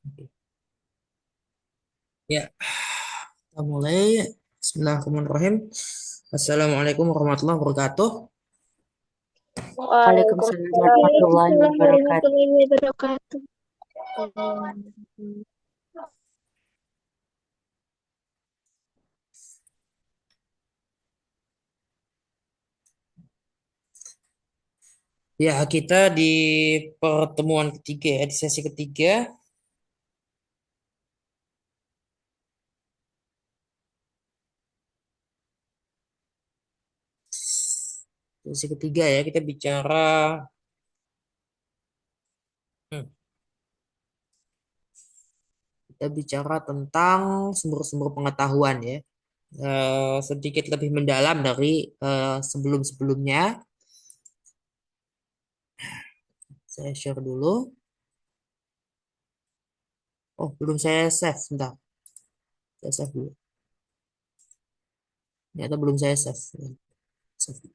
Oke. Ya, kita mulai. Bismillahirrahmanirrahim. Assalamualaikum warahmatullahi wabarakatuh. Waalaikumsalam warahmatullahi Waalaikumsalam wabarakatuh. warahmatullahi wabarakatuh. Ya, kita di pertemuan ketiga ya, di sesi ketiga. Sesi ketiga ya, kita bicara hmm, kita bicara tentang sumber-sumber pengetahuan ya. Sedikit lebih mendalam dari sebelum-sebelumnya. Saya share dulu. Oh, belum saya save. Bentar, saya save dulu. Ternyata belum saya save. Save.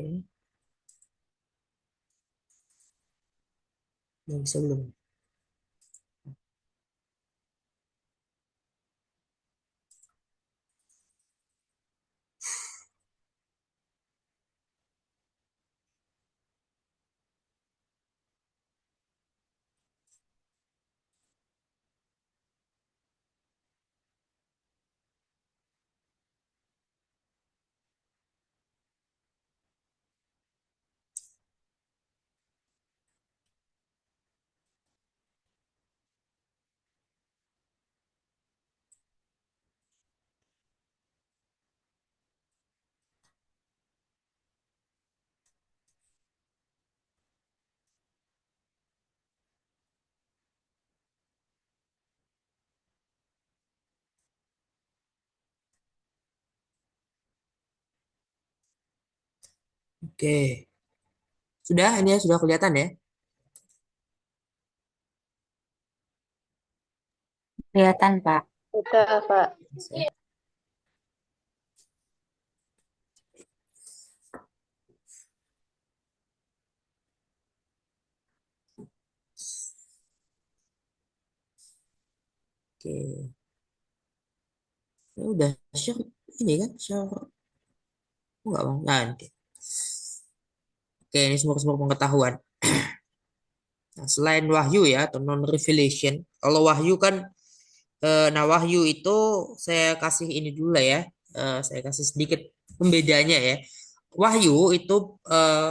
Oke, belum bisa belum. Oke, sudah ini ya sudah kelihatan ya. Kelihatan, Pak. Sudah, Pak. Oke, ya udah share ini kan share. Enggak bang. Nah, oke. Oke, ini sumber-sumber pengetahuan. Nah, selain wahyu ya atau non revelation, kalau wahyu kan, nah wahyu itu saya kasih ini dulu lah ya. Saya kasih sedikit pembedanya ya. Wahyu itu eh,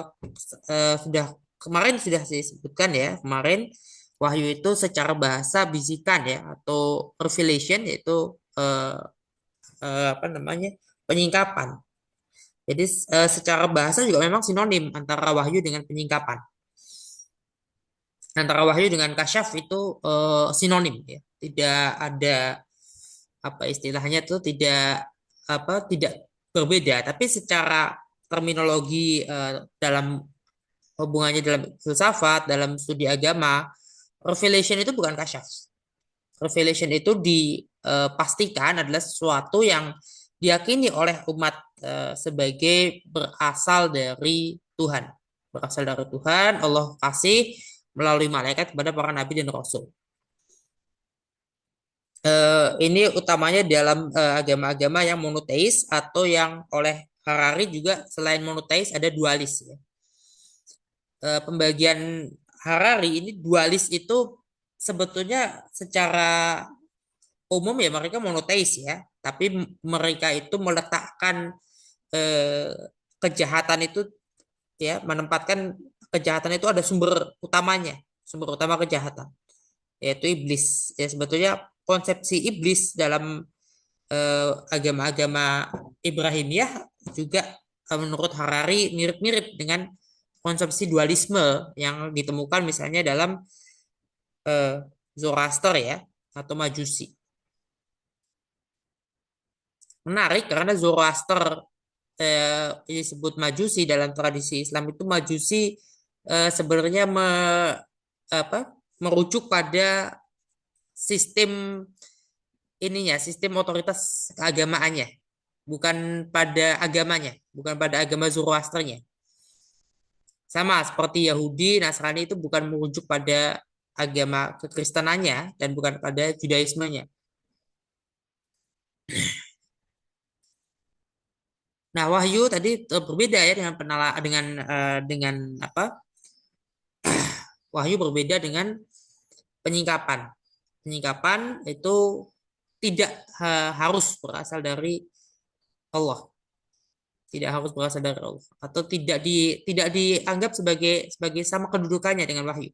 sudah kemarin sudah saya sebutkan ya. Kemarin wahyu itu secara bahasa bisikan ya atau revelation yaitu eh, apa namanya penyingkapan. Jadi secara bahasa juga memang sinonim antara wahyu dengan penyingkapan. Antara wahyu dengan kasyaf itu sinonim ya. Tidak ada apa istilahnya itu tidak berbeda, tapi secara terminologi dalam hubungannya dalam filsafat, dalam studi agama, revelation itu bukan kasyaf. Revelation itu dipastikan adalah sesuatu yang diyakini oleh umat sebagai berasal dari Tuhan. Berasal dari Tuhan, Allah kasih melalui malaikat kepada para nabi dan rasul. Ini utamanya dalam agama-agama yang monoteis atau yang oleh Harari juga selain monoteis ada dualis ya. Pembagian Harari ini dualis itu sebetulnya secara umum ya mereka monoteis ya, tapi mereka itu meletakkan eh, kejahatan itu ya menempatkan kejahatan itu ada sumber utama kejahatan yaitu iblis. Ya sebetulnya konsepsi iblis dalam agama-agama Ibrahimiyah juga menurut Harari mirip-mirip dengan konsepsi dualisme yang ditemukan misalnya dalam eh, Zoroaster ya atau Majusi. Menarik karena Zoroaster disebut Majusi dalam tradisi Islam itu Majusi sebenarnya merujuk pada sistem ininya, sistem otoritas keagamaannya, bukan pada agamanya, bukan pada agama Zoroasternya. Sama seperti Yahudi, Nasrani itu bukan merujuk pada agama kekristenannya dan bukan pada Judaismenya. Nah, wahyu tadi berbeda ya dengan dengan apa? Wahyu berbeda dengan penyingkapan. Penyingkapan itu tidak harus berasal dari Allah, tidak harus berasal dari Allah, atau tidak dianggap sebagai sama kedudukannya dengan wahyu.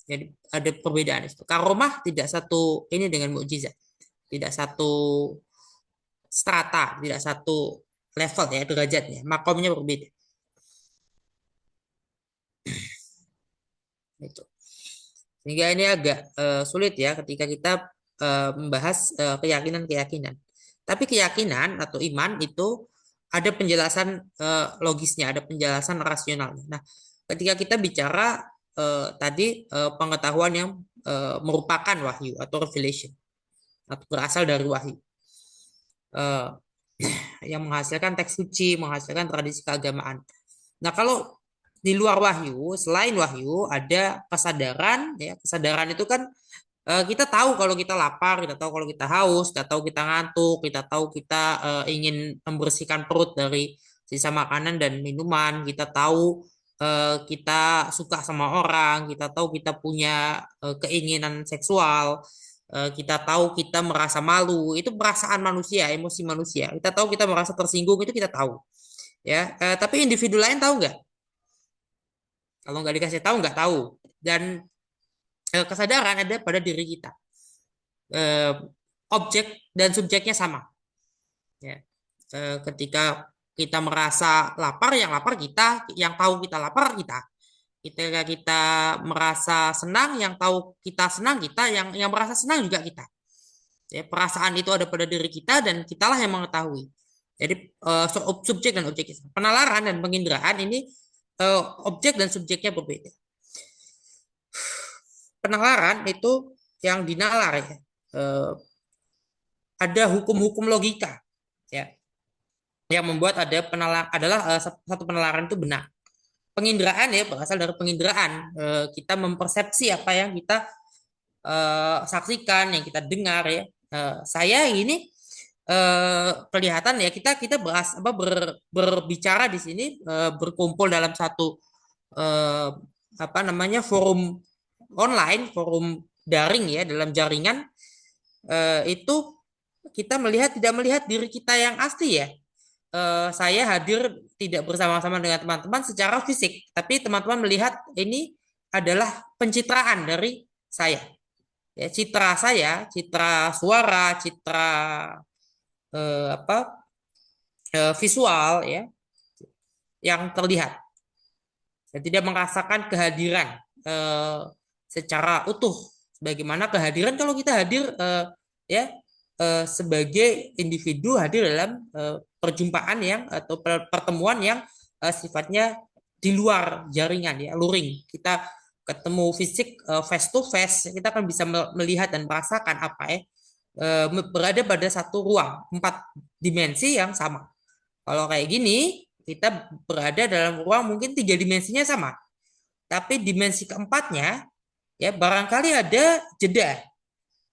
Jadi ada perbedaan itu. Karomah tidak satu ini dengan mukjizat, tidak satu strata, tidak satu level ya derajatnya, makomnya berbeda. Itu. Sehingga ini agak sulit ya ketika kita membahas keyakinan-keyakinan. Tapi keyakinan atau iman itu ada penjelasan logisnya, ada penjelasan rasionalnya. Nah, ketika kita bicara tadi pengetahuan yang merupakan wahyu atau revelation atau berasal dari wahyu eh, yang menghasilkan teks suci, menghasilkan tradisi keagamaan. Nah, kalau di luar wahyu, selain wahyu, ada kesadaran. Ya, kesadaran itu kan kita tahu kalau kita lapar, kita tahu kalau kita haus, kita tahu kita ngantuk, kita tahu kita ingin membersihkan perut dari sisa makanan dan minuman, kita tahu kita suka sama orang, kita tahu kita punya keinginan seksual, kita tahu kita merasa malu, itu perasaan manusia, emosi manusia. Kita tahu kita merasa tersinggung, itu kita tahu. Ya, tapi individu lain tahu nggak? Kalau nggak dikasih tahu, nggak tahu. Dan kesadaran ada pada diri kita. Eh, Objek dan subjeknya sama. Ya. Ketika kita merasa lapar, yang lapar kita, yang tahu kita lapar kita. Ketika kita merasa senang, yang tahu kita senang kita, yang merasa senang juga kita. Ya, perasaan itu ada pada diri kita dan kitalah yang mengetahui. Jadi subjek dan objek, penalaran dan penginderaan ini objek dan subjeknya berbeda. Penalaran itu yang dinalar ya. Ada hukum-hukum logika ya yang membuat adalah satu penalaran itu benar. Penginderaan ya berasal dari penginderaan. Kita mempersepsi apa yang kita saksikan, yang kita dengar ya. Saya ini kelihatan ya kita berbicara di sini berkumpul dalam satu apa namanya forum online, forum daring ya dalam jaringan itu kita tidak melihat diri kita yang asli ya. Saya hadir tidak bersama-sama dengan teman-teman secara fisik, tapi teman-teman melihat ini adalah pencitraan dari saya. Ya, citra saya, citra suara, citra visual ya yang terlihat. Saya tidak merasakan kehadiran secara utuh. Bagaimana kehadiran kalau kita hadir ya sebagai individu hadir dalam perjumpaan yang atau pertemuan yang sifatnya di luar jaringan ya luring. Kita ketemu fisik face to face, kita akan bisa melihat dan merasakan apa ya berada pada satu ruang 4 dimensi yang sama. Kalau kayak gini kita berada dalam ruang mungkin 3 dimensinya sama, tapi dimensi keempatnya ya barangkali ada jeda.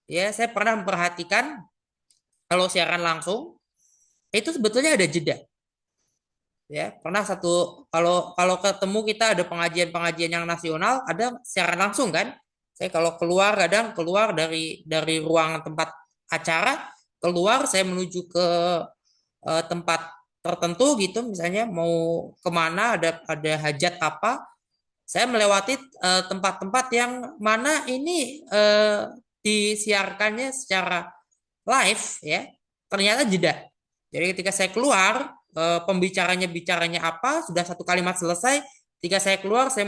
Ya, saya pernah memperhatikan kalau siaran langsung itu sebetulnya ada jeda. Ya, pernah kalau kalau ketemu kita ada pengajian-pengajian yang nasional, ada siaran langsung kan? Saya kalau kadang keluar dari ruang tempat acara, keluar saya menuju ke tempat tertentu gitu, misalnya mau kemana ada hajat apa, saya melewati tempat-tempat yang mana ini disiarkannya secara live ya, ternyata jeda. Jadi ketika saya keluar bicaranya apa, sudah satu kalimat selesai, ketika saya keluar saya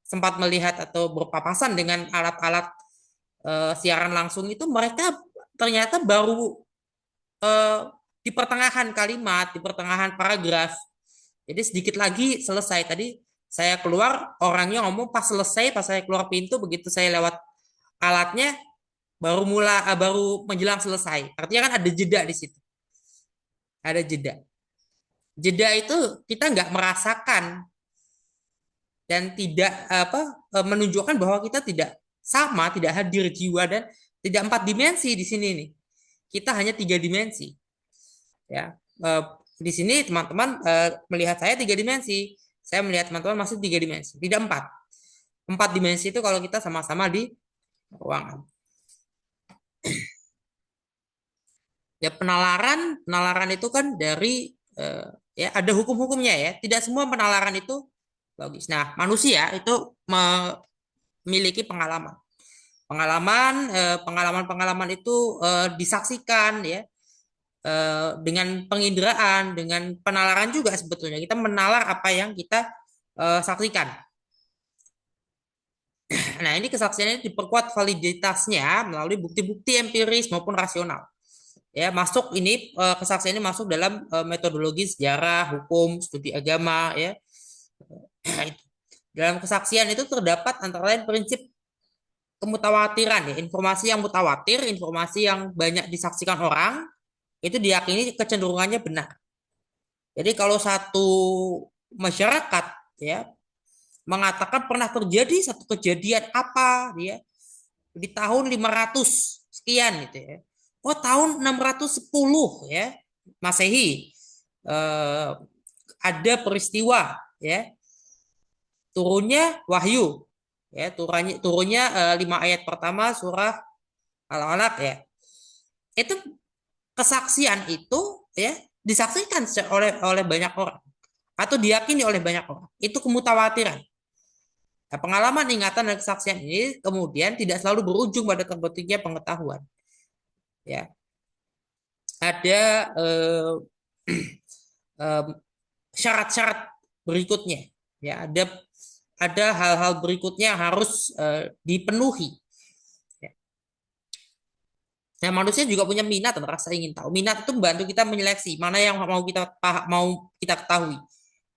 sempat melihat atau berpapasan dengan alat-alat siaran langsung itu, mereka ternyata baru di pertengahan kalimat, di pertengahan paragraf. Jadi sedikit lagi selesai tadi. Saya keluar, orangnya ngomong pas selesai, pas saya keluar pintu, begitu saya lewat alatnya, baru menjelang selesai. Artinya kan ada jeda di situ. Ada jeda. Jeda itu kita nggak merasakan dan tidak menunjukkan bahwa kita tidak sama, tidak hadir jiwa dan tidak empat dimensi di sini nih. Kita hanya tiga dimensi. Ya, Eh, di sini teman-teman melihat saya tiga dimensi. Saya melihat teman-teman masih tiga dimensi, tidak empat. Empat dimensi itu kalau kita sama-sama di ruangan. Ya penalaran itu kan dari ya ada hukum-hukumnya ya. Tidak semua penalaran itu logis. Nah, manusia itu memiliki pengalaman. Pengalaman itu disaksikan ya dengan penginderaan, dengan penalaran juga sebetulnya. Kita menalar apa yang kita saksikan. Nah, ini kesaksian ini diperkuat validitasnya melalui bukti-bukti empiris maupun rasional. Ya, masuk ini kesaksian ini masuk dalam metodologi sejarah, hukum, studi agama ya. Dalam kesaksian itu terdapat antara lain prinsip kemutawatiran ya, informasi yang mutawatir, informasi yang banyak disaksikan orang itu diyakini kecenderungannya benar. Jadi kalau satu masyarakat ya mengatakan pernah terjadi satu kejadian apa ya di tahun 500 sekian gitu ya. Oh, tahun 610 ya Masehi eh, ada peristiwa ya turunnya wahyu ya turunnya 5 ayat pertama surah Al-Alaq ya. Itu kesaksian itu ya disaksikan oleh oleh banyak orang atau diyakini oleh banyak orang. Itu kemutawatiran. Nah, pengalaman, ingatan, dan kesaksian ini kemudian tidak selalu berujung pada terbentuknya pengetahuan. Ya, ada eh, syarat-syarat berikutnya. Ya, ada hal-hal berikutnya yang harus dipenuhi. Ya. Nah, manusia juga punya minat dan rasa ingin tahu. Minat itu membantu kita menyeleksi mana yang mau kita ketahui.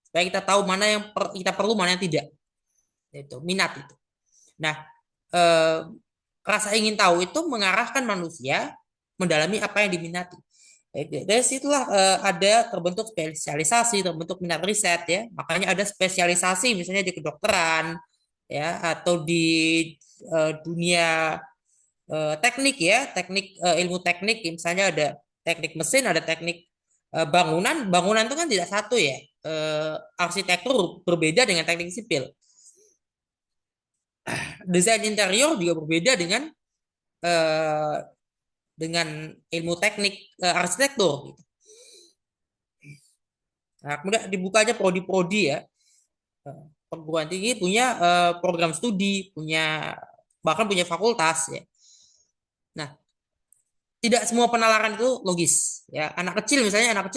Supaya kita tahu mana yang kita perlu, mana yang tidak. Itu minat itu. Nah, eh, rasa ingin tahu itu mengarahkan manusia mendalami apa yang diminati. Dari situlah ada terbentuk spesialisasi, terbentuk minat riset ya. Makanya ada spesialisasi misalnya di kedokteran ya atau di dunia teknik ya, teknik ilmu teknik misalnya ada teknik mesin, ada teknik bangunan. Bangunan itu kan tidak satu ya. Arsitektur berbeda dengan teknik sipil. Desain interior juga berbeda eh, dengan ilmu teknik arsitektur. Gitu. Nah, kemudian dibuka aja prodi-prodi ya. Perguruan tinggi punya program studi, bahkan punya fakultas ya. Nah, tidak semua penalaran itu logis ya. Anak kecil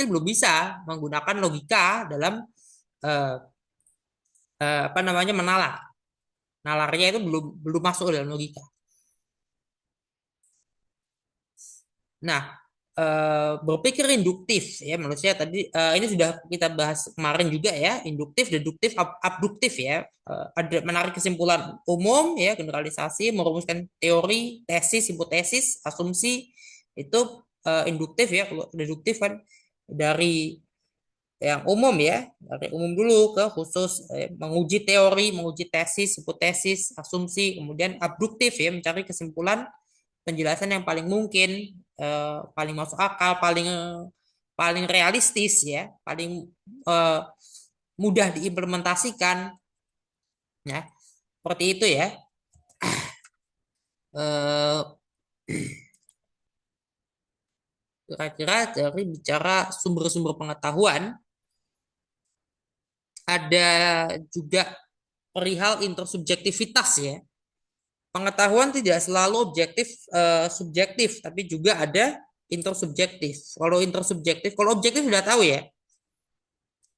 belum bisa menggunakan logika dalam eh, apa namanya menalar. Nalarnya itu belum belum masuk dalam logika. Nah, berpikir induktif ya manusia tadi ini sudah kita bahas kemarin juga ya, induktif, deduktif, abduktif ya. Ada menarik kesimpulan umum ya, generalisasi, merumuskan teori, tesis, hipotesis, asumsi itu induktif ya. Kalau deduktif kan dari yang umum ya, dari umum dulu ke khusus menguji teori, menguji tesis, hipotesis, asumsi, kemudian abduktif ya mencari kesimpulan penjelasan yang paling mungkin, paling masuk akal, paling paling realistis ya, paling eh, mudah diimplementasikan ya. Seperti itu ya. Eh, Kira-kira dari bicara sumber-sumber pengetahuan, ada juga perihal intersubjektivitas ya. Pengetahuan tidak selalu subjektif, tapi juga ada intersubjektif. Kalau objektif sudah tahu ya.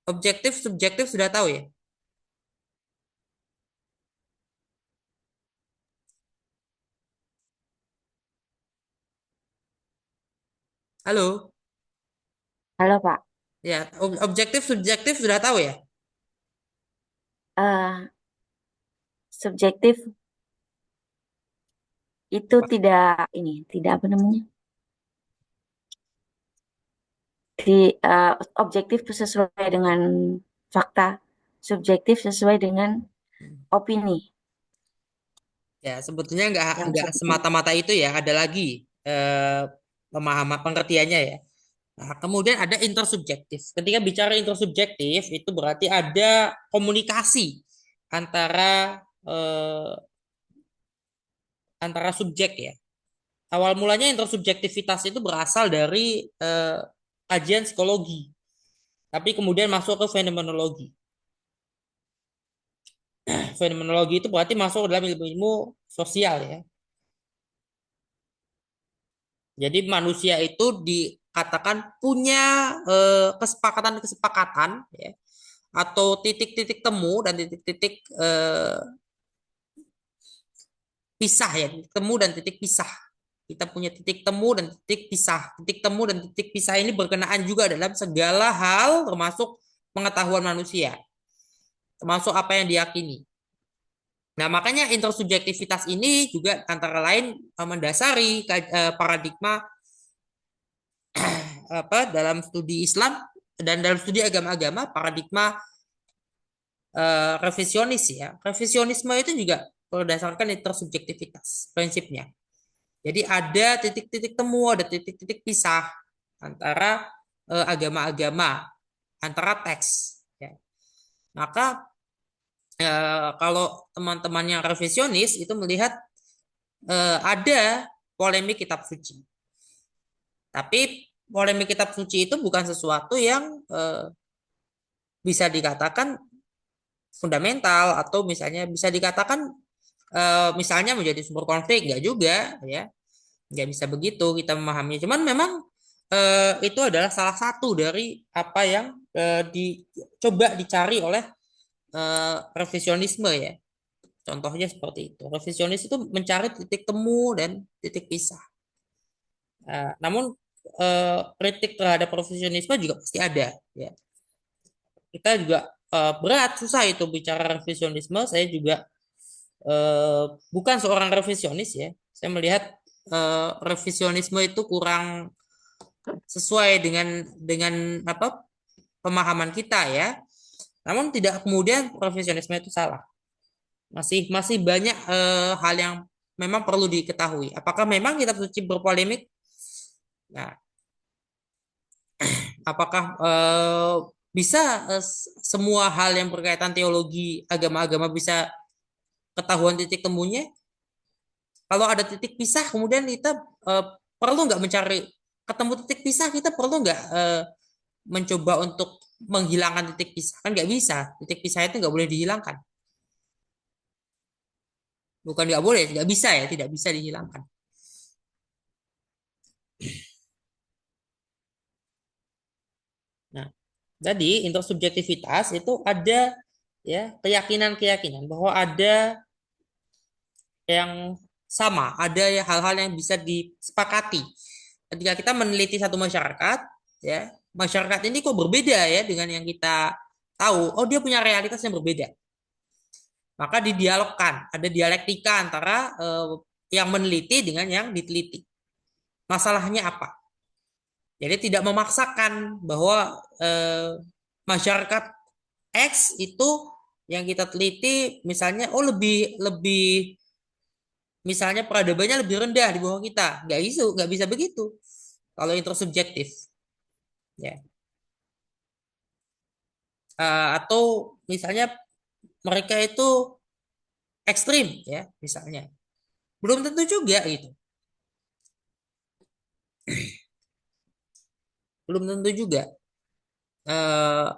Objektif, subjektif sudah tahu ya. Halo, Halo Pak. ya objektif, subjektif sudah tahu ya. eh, subjektif itu Apa? tidak apa namanya? Objektif sesuai dengan fakta, subjektif sesuai dengan opini Ya, sebetulnya yang nggak seperti semata-mata itu ya. Ada lagi eh, pemahaman pengertiannya ya. Nah, kemudian ada intersubjektif. Ketika bicara intersubjektif, itu berarti ada komunikasi antara antara subjek ya. Awal mulanya intersubjektivitas itu berasal dari kajian psikologi, tapi kemudian masuk ke fenomenologi. Fenomenologi itu berarti masuk ke dalam ilmu-ilmu sosial ya. Jadi manusia itu dikatakan punya kesepakatan-kesepakatan ya, atau titik-titik temu dan titik-titik pisah ya, titik temu dan titik pisah. Kita punya titik temu dan titik pisah. Titik temu dan titik pisah ini berkenaan juga dalam segala hal termasuk pengetahuan manusia, termasuk apa yang diyakini. Nah, makanya intersubjektivitas ini juga antara lain mendasari paradigma apa dalam studi Islam dan dalam studi agama-agama paradigma revisionis ya. Revisionisme itu juga berdasarkan intersubjektivitas prinsipnya. Jadi ada titik-titik temu, ada titik-titik pisah antara agama-agama, antara teks. Ya. Maka kalau teman-teman yang revisionis itu melihat ada polemik kitab suci. Tapi polemik kitab suci itu bukan sesuatu yang bisa dikatakan fundamental atau misalnya bisa dikatakan misalnya menjadi sumber konflik, nggak juga ya. Nggak bisa begitu kita memahaminya. Cuman memang itu adalah salah satu dari apa yang dicoba dicari oleh revisionisme ya. Contohnya seperti itu. Revisionis itu mencari titik temu dan titik pisah. Namun kritik terhadap revisionisme juga pasti ada. Ya. Kita juga berat, susah itu bicara revisionisme. Saya juga bukan seorang revisionis ya. Saya melihat revisionisme itu kurang sesuai dengan apa pemahaman kita ya. Namun tidak kemudian profesionisme itu salah. Masih masih banyak hal yang memang perlu diketahui. Apakah memang kitab suci berpolemik? Nah, apakah bisa semua hal yang berkaitan teologi agama-agama bisa ketahuan titik temunya? Kalau ada titik pisah, kemudian kita eh, perlu nggak mencari ketemu titik pisah? Kita perlu nggak mencoba untuk menghilangkan titik pisah? Kan nggak bisa. Titik pisah itu nggak boleh dihilangkan. Bukan nggak boleh, nggak bisa ya, tidak bisa dihilangkan. Nah, jadi intersubjektivitas itu ada ya keyakinan-keyakinan bahwa ada yang sama, ada ya hal-hal yang bisa disepakati. Ketika kita meneliti satu masyarakat, ya masyarakat ini kok berbeda ya dengan yang kita tahu. Oh, dia punya realitas yang berbeda. Maka didialogkan, ada dialektika antara yang meneliti dengan yang diteliti. Masalahnya apa? Jadi tidak memaksakan bahwa masyarakat X itu yang kita teliti misalnya oh lebih lebih misalnya peradabannya lebih rendah di bawah kita. Nggak bisa begitu. Kalau intersubjektif, ya. Atau misalnya mereka itu ekstrim, ya, misalnya. Belum tentu juga gitu. Belum tentu juga.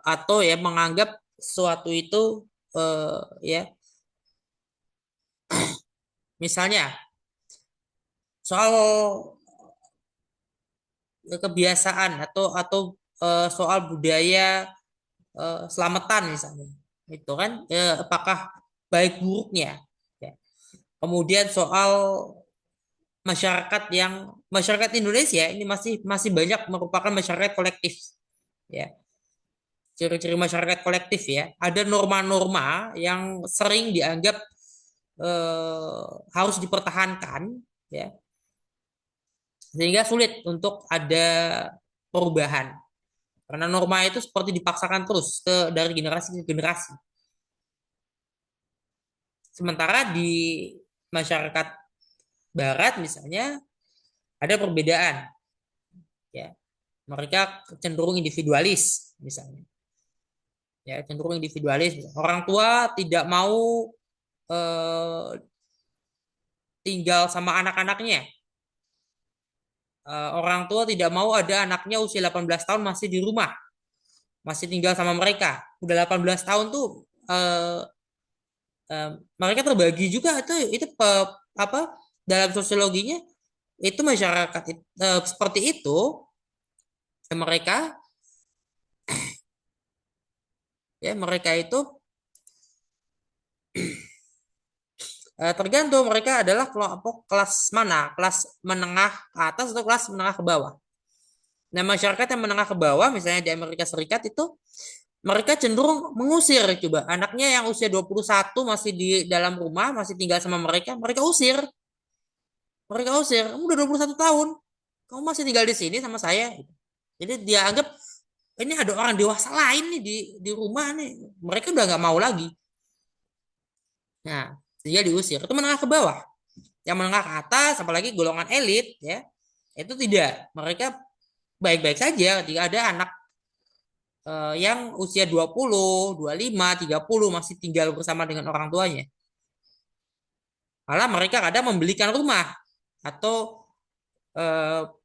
Atau ya menganggap sesuatu itu ya misalnya soal kebiasaan atau soal budaya selamatan misalnya itu kan apakah baik buruknya ya. Kemudian soal masyarakat Indonesia ini masih masih banyak merupakan masyarakat kolektif ya ciri-ciri masyarakat kolektif ya, ada norma-norma yang sering dianggap harus dipertahankan ya, sehingga sulit untuk ada perubahan. Karena norma itu seperti dipaksakan terus dari generasi ke generasi. Sementara di masyarakat barat misalnya ada perbedaan ya. Mereka cenderung individualis misalnya. Ya, cenderung individualis. Orang tua tidak mau eh, tinggal sama anak-anaknya. Orang tua tidak mau ada anaknya usia 18 tahun masih di rumah, masih tinggal sama mereka. Udah 18 tahun tuh eh, eh, mereka terbagi juga itu apa dalam sosiologinya itu masyarakat seperti itu mereka mereka itu tergantung mereka adalah kelompok kelas mana, kelas menengah ke atas atau kelas menengah ke bawah. Nah, masyarakat yang menengah ke bawah, misalnya di Amerika Serikat itu, mereka cenderung mengusir coba. Anaknya yang usia 21 masih di dalam rumah, masih tinggal sama mereka, mereka usir. Mereka usir, kamu udah 21 tahun, kamu masih tinggal di sini sama saya. Jadi dia anggap, ini ada orang dewasa lain nih di rumah nih. Mereka udah nggak mau lagi. Nah, dia diusir. Itu menengah ke bawah. Yang menengah ke atas, apalagi golongan elit, ya, itu tidak. Mereka baik-baik saja ketika ada anak yang usia 20, 25, 30 masih tinggal bersama dengan orang tuanya. Malah mereka kadang membelikan rumah atau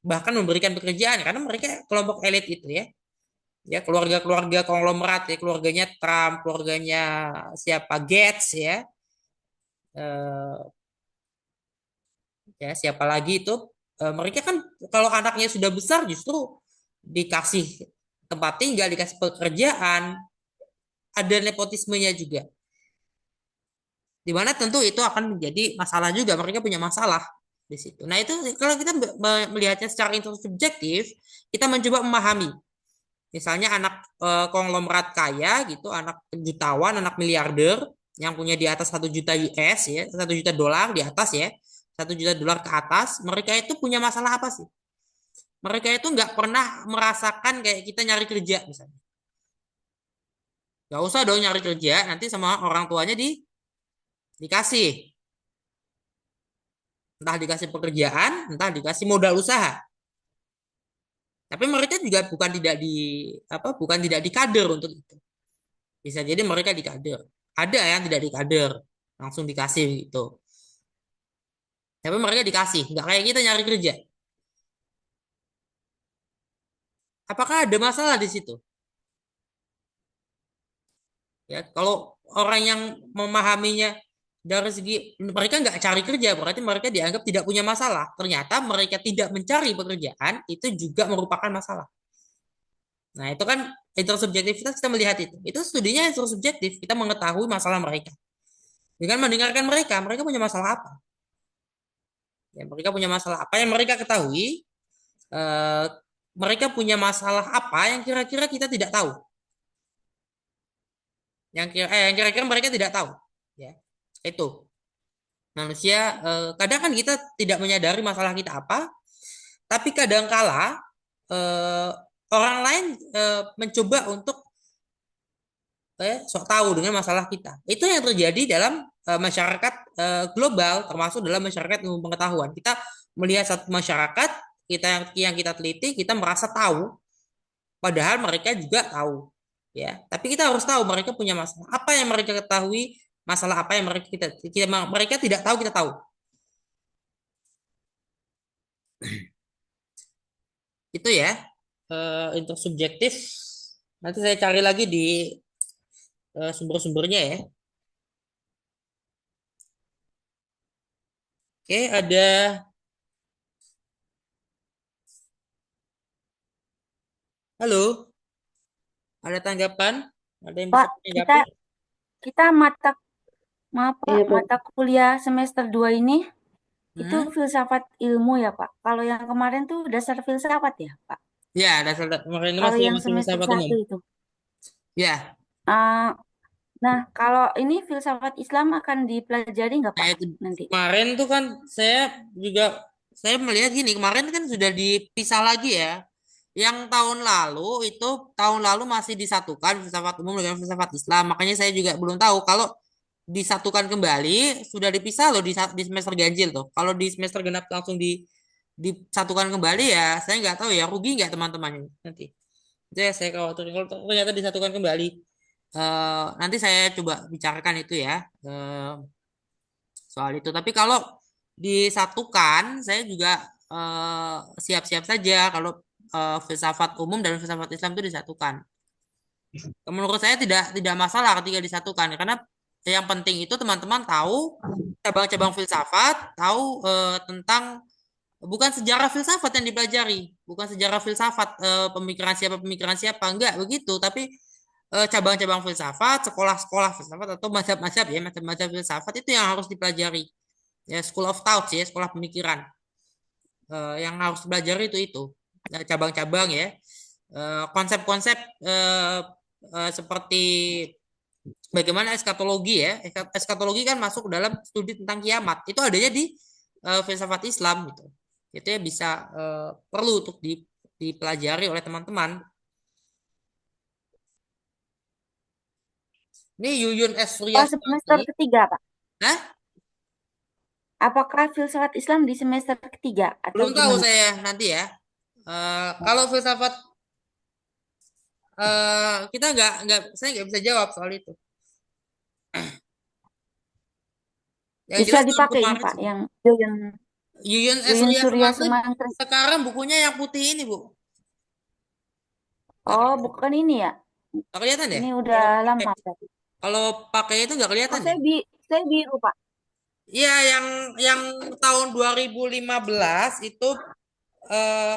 bahkan memberikan pekerjaan karena mereka kelompok elit itu ya. Ya, keluarga-keluarga konglomerat ya, keluarganya Trump, keluarganya siapa Gates ya. Eh, ya siapa lagi itu mereka kan kalau anaknya sudah besar justru dikasih tempat tinggal, dikasih pekerjaan, ada nepotismenya juga. Di mana tentu itu akan menjadi masalah juga, mereka punya masalah di situ. Nah, itu kalau kita melihatnya secara intersubjektif, kita mencoba memahami. Misalnya anak konglomerat kaya gitu, anak jutawan, anak miliarder yang punya di atas 1 juta US ya, 1 juta dolar di atas ya, 1 juta dolar ke atas, mereka itu punya masalah apa sih? Mereka itu nggak pernah merasakan kayak kita nyari kerja misalnya. Nggak usah dong nyari kerja, nanti sama orang tuanya dikasih. Entah dikasih pekerjaan, entah dikasih modal usaha. Tapi mereka juga bukan tidak di apa, bukan tidak dikader untuk itu. Bisa jadi mereka dikader. Ada yang tidak dikader, langsung dikasih gitu. Tapi mereka dikasih, nggak kayak kita nyari kerja. Apakah ada masalah di situ? Ya, kalau orang yang memahaminya dari segi mereka nggak cari kerja, berarti mereka dianggap tidak punya masalah. Ternyata mereka tidak mencari pekerjaan itu juga merupakan masalah. Nah, itu kan intersubjektivitas kita melihat itu. Itu studinya intersubjektif, kita mengetahui masalah mereka. Dengan mendengarkan mereka, mereka punya masalah apa? Ya, mereka punya masalah apa yang mereka ketahui? Eh, mereka punya masalah apa yang kira-kira kita tidak tahu? Yang kira-kira mereka tidak tahu. Ya, itu. Manusia kadang kan kita tidak menyadari masalah kita apa, tapi kadang kala eh, orang lain mencoba untuk sok tahu dengan masalah kita. Itu yang terjadi dalam masyarakat global, termasuk dalam masyarakat ilmu pengetahuan. Kita melihat satu masyarakat kita yang kita teliti, kita merasa tahu, padahal mereka juga tahu, ya. Tapi kita harus tahu mereka punya masalah apa yang mereka ketahui, masalah apa yang mereka tidak tahu kita tahu. Itu ya intersubjektif. Nanti saya cari lagi di sumber-sumbernya ya. Oke, ada halo. Ada tanggapan? Ada yang bisa Pak, kita ditanggapi? kita maaf Pak, Iya, Pak. mata kuliah semester 2 ini itu Hmm? filsafat ilmu ya Pak. Kalau yang kemarin tuh dasar filsafat ya Pak. Ya, dasar kemarin ini Kalau masih yang masih semester filsafat umum. satu itu. Ya, Ah, nah, kalau ini filsafat Islam akan dipelajari nggak nah Pak itu nanti? kemarin tuh kan saya juga saya melihat gini, kemarin kan sudah dipisah lagi ya. Yang tahun lalu masih disatukan filsafat umum dengan filsafat Islam. Makanya saya juga belum tahu kalau disatukan kembali sudah dipisah loh di semester ganjil tuh. Kalau di semester genap langsung disatukan kembali ya saya nggak tahu ya rugi nggak teman-temannya nanti. Itu ya saya khawatir kalau ternyata disatukan kembali. Nanti saya coba bicarakan itu ya. Soal itu. Tapi kalau disatukan, saya juga siap-siap saja kalau filsafat umum dan filsafat Islam itu disatukan. Menurut saya tidak masalah ketika disatukan karena yang penting itu teman-teman tahu cabang-cabang filsafat, tahu tentang bukan sejarah filsafat yang dipelajari, bukan sejarah filsafat pemikiran siapa enggak begitu, tapi cabang-cabang filsafat, sekolah-sekolah filsafat atau mazhab-mazhab ya, mazhab-mazhab filsafat itu yang harus dipelajari ya school of thought ya sekolah pemikiran. Yang harus belajar itu cabang-cabang ya. Konsep-konsep seperti bagaimana eskatologi ya. Eskatologi kan masuk dalam studi tentang kiamat itu adanya di filsafat Islam gitu. Itu ya bisa perlu untuk dipelajari oleh teman-teman. Ini Yuyun S. Oh, Suryaswati. semester ketiga Pak. Hah? Apakah filsafat Islam di semester ketiga atau Belum tahu gimana? saya nanti ya. Kalau filsafat kita nggak saya nggak bisa jawab soal itu. Yang Bisa jelas tahun dipakai ini kemarin Pak, sih. yang Yuyun, Yuyun S. Yuyun Surya Suryaswati Sumantri. sekarang bukunya yang putih ini, Bu. Nggak Oh, kelihatan. bukan ini ya. Nggak kelihatan ya? Ini udah Kalau pakai lama berarti. kalau pakai itu nggak Oh, kelihatan ya? saya biru Pak. Iya, yang tahun 2015 itu eh,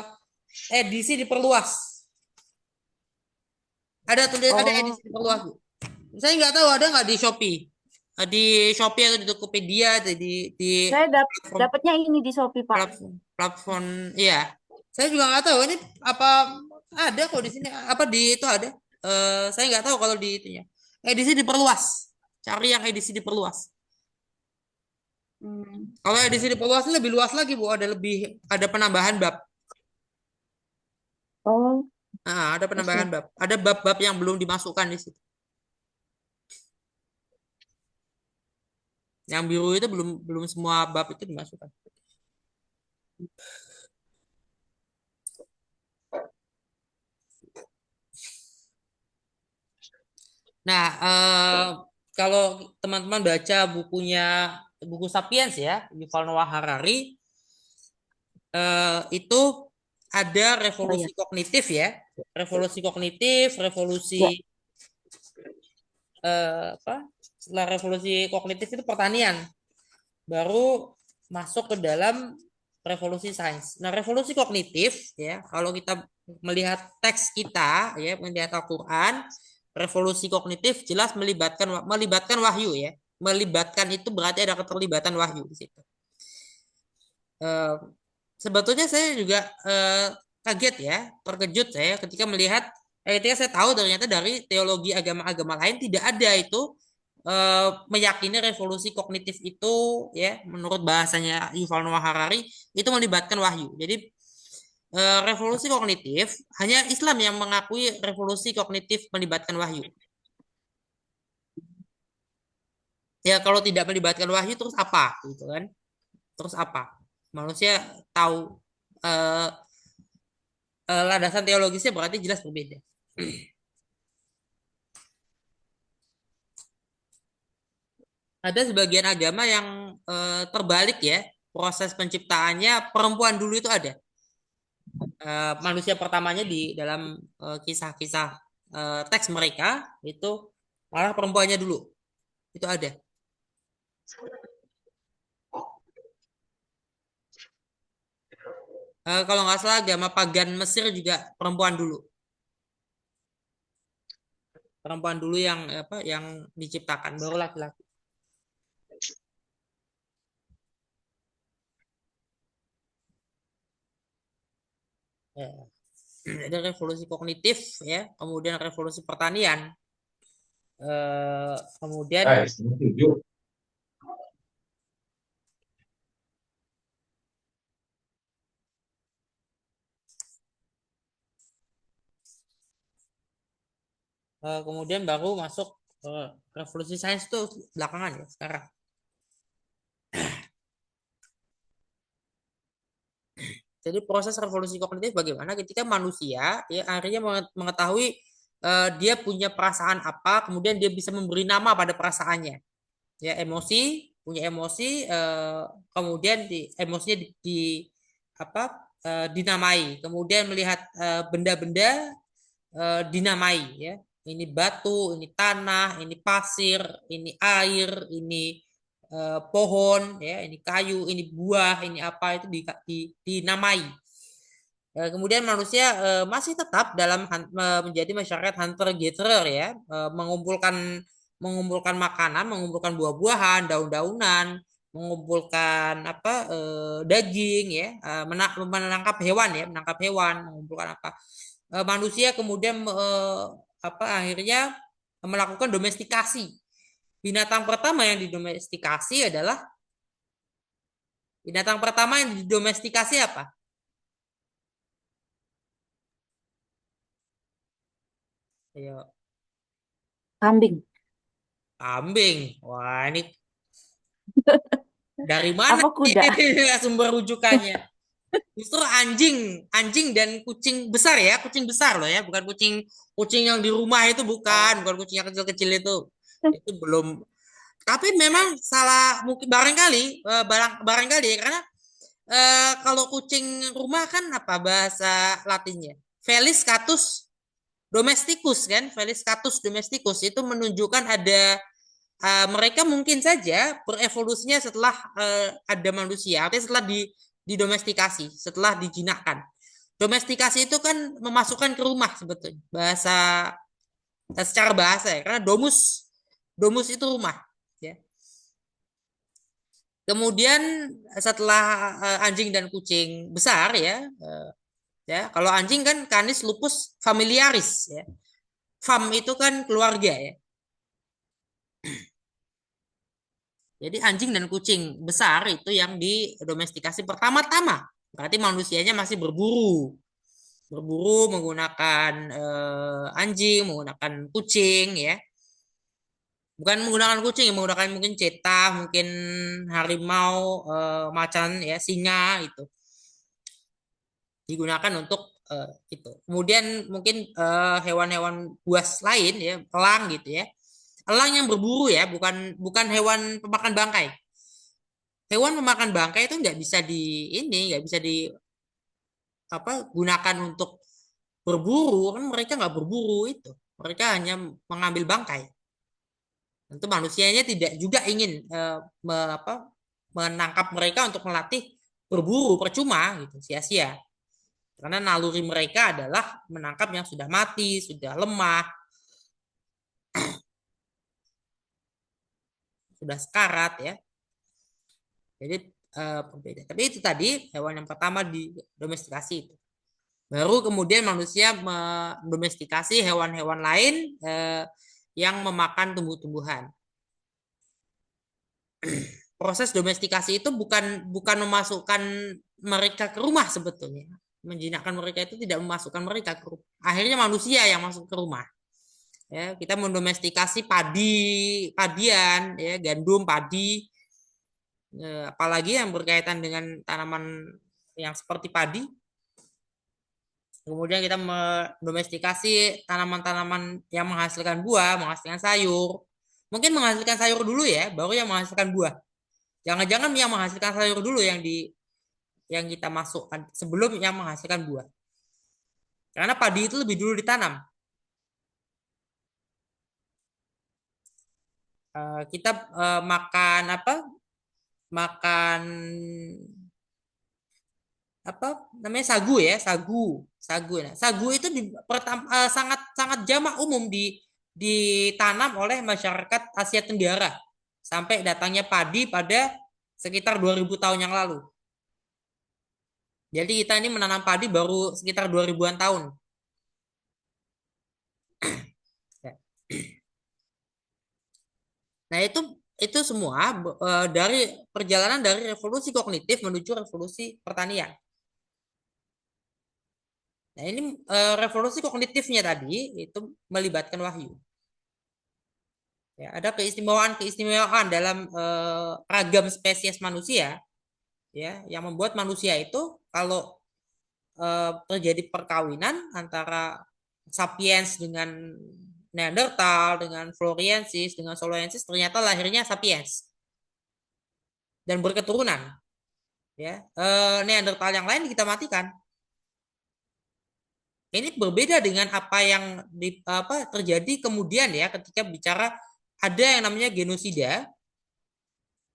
edisi diperluas. Ada Oh, edisi diperluas, Bu. Saya nggak tahu ada nggak di Shopee. Di Shopee atau di Tokopedia atau di saya platform dapatnya ini di Shopee Pak. platform platform iya. Saya juga nggak tahu ini apa ada kok di sini apa di itu ada. Saya nggak tahu kalau di itunya. Edisi diperluas. Cari yang edisi diperluas. Hmm. Kalau edisi diperluas ini lebih luas lagi, Bu. Ada penambahan bab. Oh, Nah, ada I penambahan see. bab. Ada bab-bab yang belum dimasukkan di situ. Yang biru itu belum belum semua bab itu dimasukkan. Nah, kalau teman-teman baca buku Sapiens ya, Yuval Noah Harari, itu ada Oh ya, revolusi kognitif ya, revolusi kognitif, ya. apa? Setelah revolusi kognitif itu pertanian, baru masuk ke dalam revolusi sains. Nah, revolusi kognitif ya, kalau kita melihat teks kita ya, melihat Al-Qur'an, revolusi kognitif jelas melibatkan wahyu ya. Melibatkan itu berarti ada keterlibatan wahyu di situ. Eh, Sebetulnya saya juga kaget ya, terkejut saya ketika saya tahu ternyata dari teologi agama-agama lain tidak ada itu meyakini revolusi kognitif itu ya menurut bahasanya Yuval Noah Harari itu melibatkan wahyu. Jadi revolusi kognitif hanya Islam yang mengakui revolusi kognitif melibatkan wahyu. Ya kalau tidak melibatkan wahyu terus apa gitu kan? Terus apa? Manusia tahu eh, landasan teologisnya berarti jelas berbeda. Ada sebagian agama yang terbalik ya, proses penciptaannya perempuan dulu itu ada. Manusia pertamanya di dalam kisah-kisah teks mereka itu malah perempuannya dulu. Itu ada. Kalau nggak salah agama pagan Mesir juga perempuan dulu. Perempuan dulu yang apa yang diciptakan baru laki-laki. Ya. Ada revolusi kognitif ya, kemudian revolusi pertanian. Kemudian kemudian baru masuk revolusi sains itu belakangan ya sekarang. Jadi proses revolusi kognitif bagaimana ketika manusia ya akhirnya mengetahui dia punya perasaan apa, kemudian dia bisa memberi nama pada perasaannya. Ya emosi, punya emosi, kemudian emosinya apa dinamai, kemudian melihat benda-benda dinamai ya. Ini batu, ini tanah, ini pasir, ini air, ini pohon, ya, ini kayu, ini buah, ini apa itu dinamai. Kemudian manusia masih tetap dalam menjadi masyarakat hunter gatherer ya, mengumpulkan makanan, mengumpulkan buah-buahan, daun-daunan, mengumpulkan apa daging ya, menangkap hewan ya, menangkap hewan, mengumpulkan apa. Manusia kemudian apa akhirnya melakukan domestikasi. Binatang pertama yang didomestikasi adalah binatang pertama yang didomestikasi apa? Ayo, Kambing. kambing. Wah, ini dari mana Apa kuda? nih sumber rujukannya? Justru anjing, anjing dan kucing besar ya, kucing besar loh ya, bukan kucing kucing yang di rumah itu bukan kucing yang kecil-kecil itu. Itu belum. Tapi memang salah mungkin barangkali barangkali ya karena kalau kucing rumah kan apa bahasa Latinnya? Felis catus domesticus kan? Felis catus domesticus itu menunjukkan ada mereka mungkin saja berevolusinya setelah ada manusia, artinya setelah didomestikasi, setelah dijinakkan. Domestikasi itu kan memasukkan ke rumah sebetulnya bahasa secara bahasa ya, karena domus domus itu rumah. Ya. Kemudian setelah anjing dan kucing besar ya, ya kalau anjing kan Canis lupus familiaris ya, fam itu kan keluarga ya. Jadi anjing dan kucing besar itu yang didomestikasi pertama-tama. Berarti manusianya masih berburu. Berburu menggunakan anjing, menggunakan kucing ya. Bukan menggunakan kucing, menggunakan mungkin cheetah, mungkin harimau, macan ya, singa itu. Digunakan untuk itu. Kemudian mungkin hewan-hewan buas lain ya, elang gitu ya. Elang yang berburu ya, bukan bukan hewan pemakan bangkai. Hewan memakan bangkai itu nggak bisa nggak bisa di apa gunakan untuk berburu kan mereka nggak berburu itu mereka hanya mengambil bangkai tentu manusianya tidak juga ingin menangkap mereka untuk melatih berburu percuma gitu sia-sia karena naluri mereka adalah menangkap yang sudah mati sudah lemah sudah sekarat ya jadi berbeda tapi itu tadi hewan yang pertama di domestikasi itu. Baru kemudian manusia mendomestikasi hewan-hewan lain yang memakan tumbuh-tumbuhan. Proses domestikasi itu bukan bukan memasukkan mereka ke rumah sebetulnya. Menjinakkan mereka itu tidak memasukkan mereka ke rumah. Akhirnya manusia yang masuk ke rumah. Ya, kita mendomestikasi padian, ya, gandum, padi, apalagi yang berkaitan dengan tanaman yang seperti padi, kemudian kita mendomestikasi tanaman-tanaman yang menghasilkan buah, menghasilkan sayur. Mungkin menghasilkan sayur dulu ya, baru yang menghasilkan buah. Jangan-jangan yang menghasilkan sayur dulu yang kita masukkan sebelum yang menghasilkan buah. Karena padi itu lebih dulu ditanam. Kita makan apa? Makan apa namanya sagu ya sagu nah, sagu itu sangat sangat jamak umum ditanam oleh masyarakat Asia Tenggara sampai datangnya padi pada sekitar 2000 tahun yang lalu jadi kita ini menanam padi baru sekitar 2000-an tahun ya. Nah, itu semua dari perjalanan dari revolusi kognitif menuju revolusi pertanian. Nah, ini revolusi kognitifnya tadi itu melibatkan wahyu. Ya, ada keistimewaan-keistimewaan dalam ragam spesies manusia, ya, yang membuat manusia itu kalau terjadi perkawinan antara sapiens dengan Neanderthal, dengan Floriensis, dengan Soloensis, ternyata lahirnya sapiens dan berketurunan. Ya, Neanderthal yang lain kita matikan. Ini berbeda dengan apa yang terjadi kemudian ya ketika bicara ada yang namanya genosida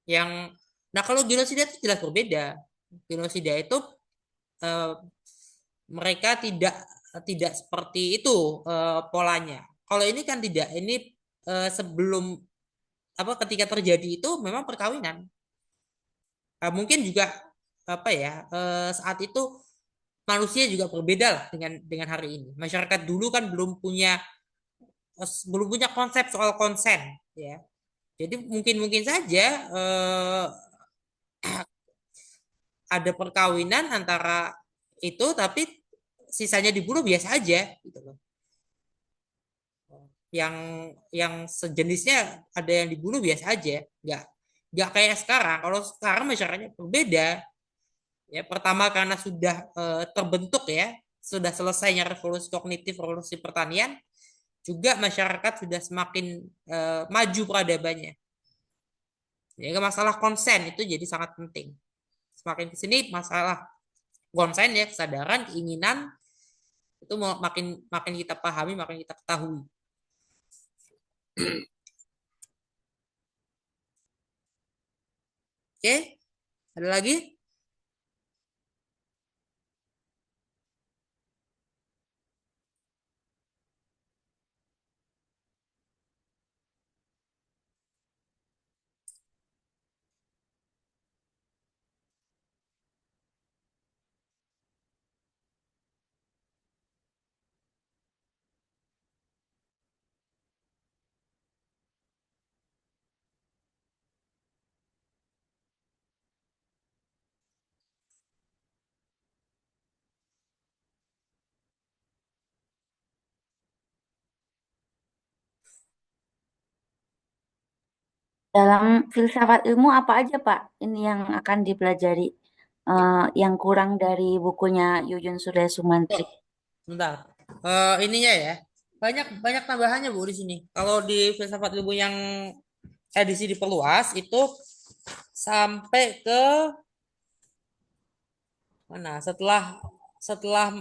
yang kalau genosida itu jelas berbeda. Genosida itu eh, mereka tidak seperti itu polanya. Kalau ini kan tidak. Ini sebelum ketika terjadi itu memang perkawinan. Mungkin juga saat itu manusia juga berbeda lah dengan hari ini. Masyarakat dulu kan belum punya konsep soal konsen, ya. Jadi mungkin mungkin saja ada perkawinan antara itu, tapi sisanya dibunuh biasa aja, gitu loh. Yang yang sejenisnya ada yang dibunuh biasa aja, nggak kayak sekarang. Kalau sekarang masyarakatnya berbeda. Ya, pertama karena sudah terbentuk ya, sudah selesainya revolusi kognitif, revolusi pertanian, juga masyarakat sudah semakin maju peradabannya. Ya, masalah konsen itu jadi sangat penting. Semakin ke sini masalah konsen ya, kesadaran, keinginan itu makin makin kita pahami, makin kita ketahui. Oke, ada lagi? Dalam filsafat ilmu apa aja, Pak? Ini yang akan dipelajari, yang kurang dari bukunya Yuyun Surya Oh, Sumantri. bentar. Ininya ya. Banyak banyak tambahannya Bu di sini. Kalau di filsafat ilmu yang edisi diperluas itu sampai ke mana? Setelah setelah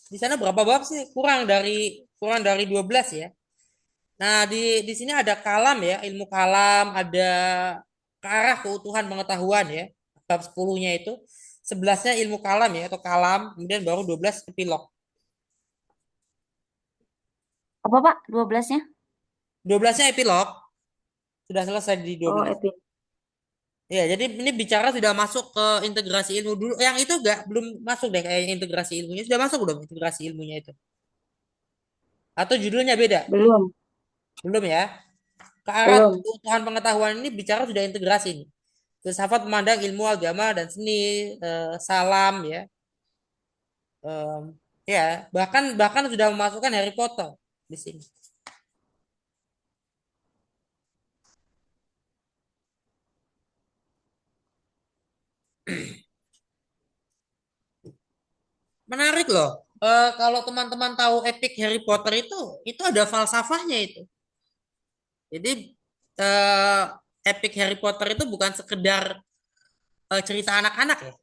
di sana berapa bab sih? Kurang dari 12 ya. Nah, di sini ada kalam ya, ilmu kalam, ada ke arah keutuhan pengetahuan ya. Bab 10-nya itu. 11-nya ilmu kalam ya atau kalam, kemudian baru 12 epilog. Apa, Pak? 12-nya? 12-nya epilog, sudah selesai di Oh, 12. epi. Ya, jadi ini bicara sudah masuk ke integrasi ilmu dulu. Yang itu belum masuk deh kayak integrasi ilmunya. Sudah masuk belum integrasi ilmunya itu? Atau judulnya beda? Belum, Belum ya? Ke arah belum. keutuhan pengetahuan ini bicara sudah integrasi nih. Filsafat memandang ilmu agama dan seni, salam ya. Em, ya, bahkan bahkan sudah memasukkan Harry Potter di sini. Menarik loh. Kalau teman-teman tahu epic Harry Potter itu ada falsafahnya itu. Jadi eh, epic Harry Potter itu bukan sekedar cerita anak-anak ya.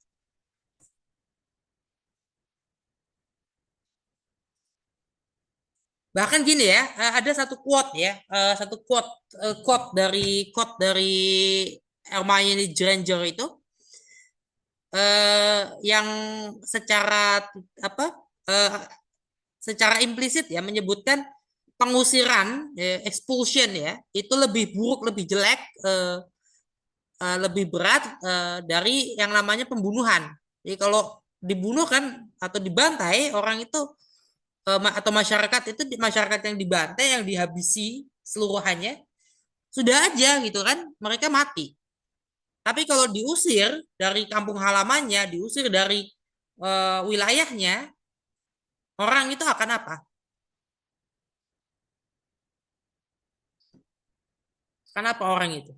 Bahkan gini ya, ada satu quote ya, satu quote dari Hermione Granger itu yang secara apa eh, secara implisit ya menyebutkan pengusiran, expulsion ya, itu lebih buruk, lebih jelek, lebih berat dari yang namanya pembunuhan. Jadi kalau dibunuh kan atau dibantai orang itu atau masyarakat itu masyarakat yang dibantai yang dihabisi seluruhannya sudah aja gitu kan, mereka mati. Tapi kalau diusir dari kampung halamannya, diusir dari wilayahnya, orang itu akan apa? Kenapa orang itu?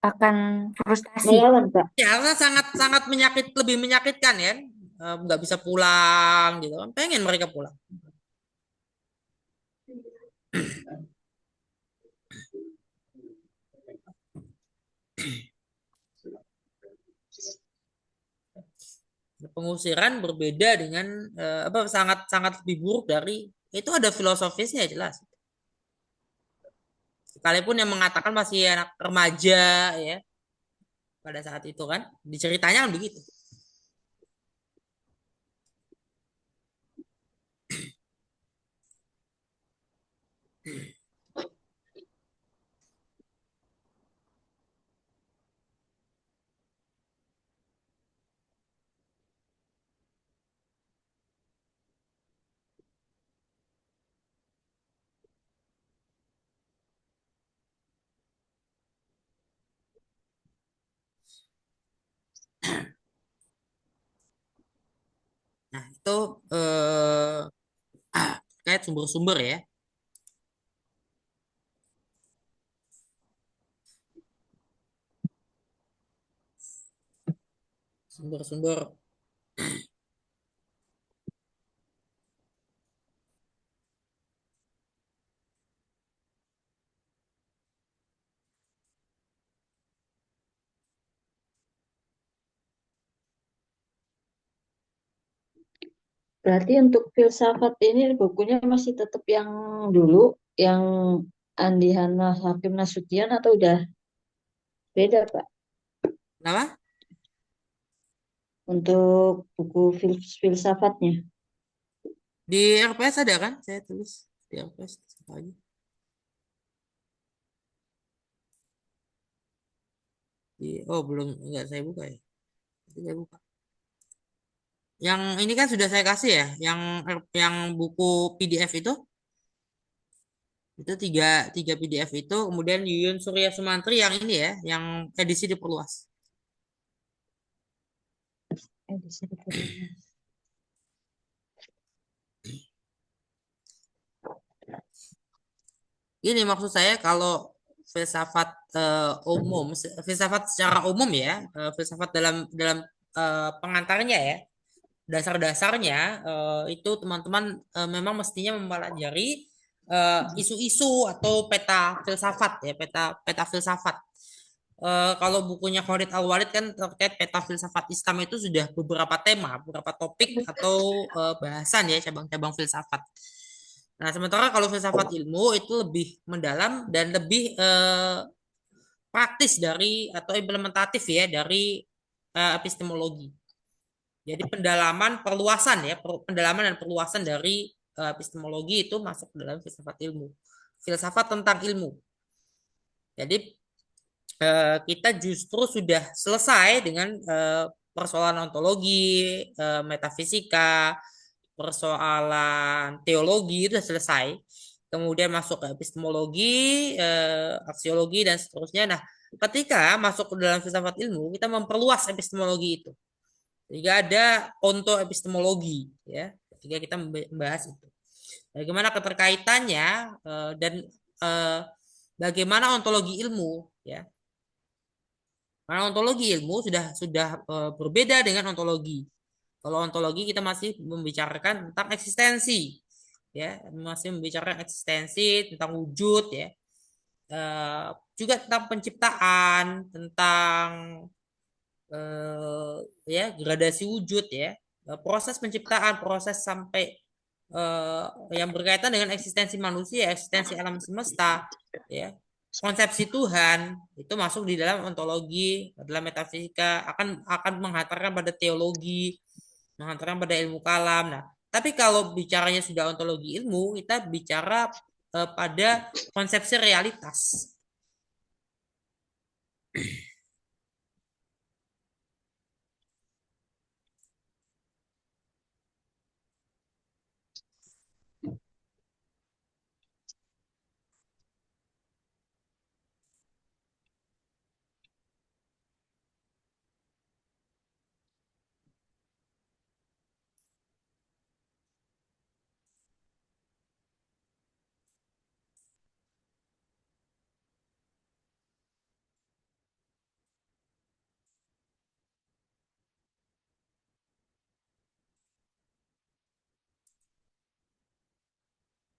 Akan frustasi. Melawan, Pak. Ya, karena sangat sangat lebih menyakitkan ya. Nggak bisa pulang gitu kan. Pengen mereka pulang. Pengusiran berbeda dengan apa sangat sangat lebih buruk dari itu, ada filosofisnya jelas. Sekalipun yang mengatakan masih anak remaja ya pada saat itu kan, diceritanya kan begitu. Nah, itu terkait sumber-sumber ya. Sumber-sumber. Berarti untuk filsafat ini bukunya masih tetap yang dulu, yang Andi Hana Hakim Nasution atau udah beda, Pak? Kenapa? Untuk buku filsafatnya. Di RPS ada kan? Saya tulis di RPS apa aja. Oh, belum, enggak saya buka ya. Nanti saya buka. Yang ini kan sudah saya kasih ya, yang buku PDF itu tiga tiga PDF itu, kemudian Yuyun Surya Sumantri yang ini ya, yang edisi diperluas. Di sini dulu. Ini maksud saya kalau filsafat umum, filsafat secara umum ya, filsafat dalam dalam pengantarnya ya, dasar-dasarnya itu teman-teman memang mestinya mempelajari isu-isu atau peta filsafat ya, peta peta filsafat. Kalau bukunya Khalid Al-Walid kan terkait peta filsafat Islam itu sudah beberapa tema, beberapa topik atau bahasan ya, cabang-cabang filsafat. Nah, sementara kalau filsafat ilmu itu lebih mendalam dan lebih praktis dari atau implementatif ya dari epistemologi. Jadi pendalaman perluasan ya, pendalaman dan perluasan dari epistemologi itu masuk ke dalam filsafat ilmu. Filsafat tentang ilmu. Jadi kita justru sudah selesai dengan persoalan ontologi, metafisika, persoalan teologi itu sudah selesai. Kemudian masuk ke epistemologi, aksiologi dan seterusnya. Nah, ketika masuk ke dalam filsafat ilmu, kita memperluas epistemologi itu. Jika ada ontoepistemologi ya, ketika kita membahas itu. Bagaimana keterkaitannya dan eh, bagaimana ontologi ilmu ya. Karena ontologi ilmu sudah berbeda dengan ontologi. Kalau ontologi kita masih membicarakan tentang eksistensi, ya, masih membicarakan eksistensi tentang wujud, ya, Eh, juga tentang penciptaan, tentang ya gradasi wujud, ya, proses penciptaan, proses sampai eh, yang berkaitan dengan eksistensi manusia, eksistensi alam semesta, ya, konsepsi Tuhan itu masuk di dalam ontologi, dalam metafisika, akan menghantarkan pada teologi, menghantarkan pada ilmu kalam. Nah, tapi kalau bicaranya sudah ontologi ilmu, kita bicara pada konsepsi realitas.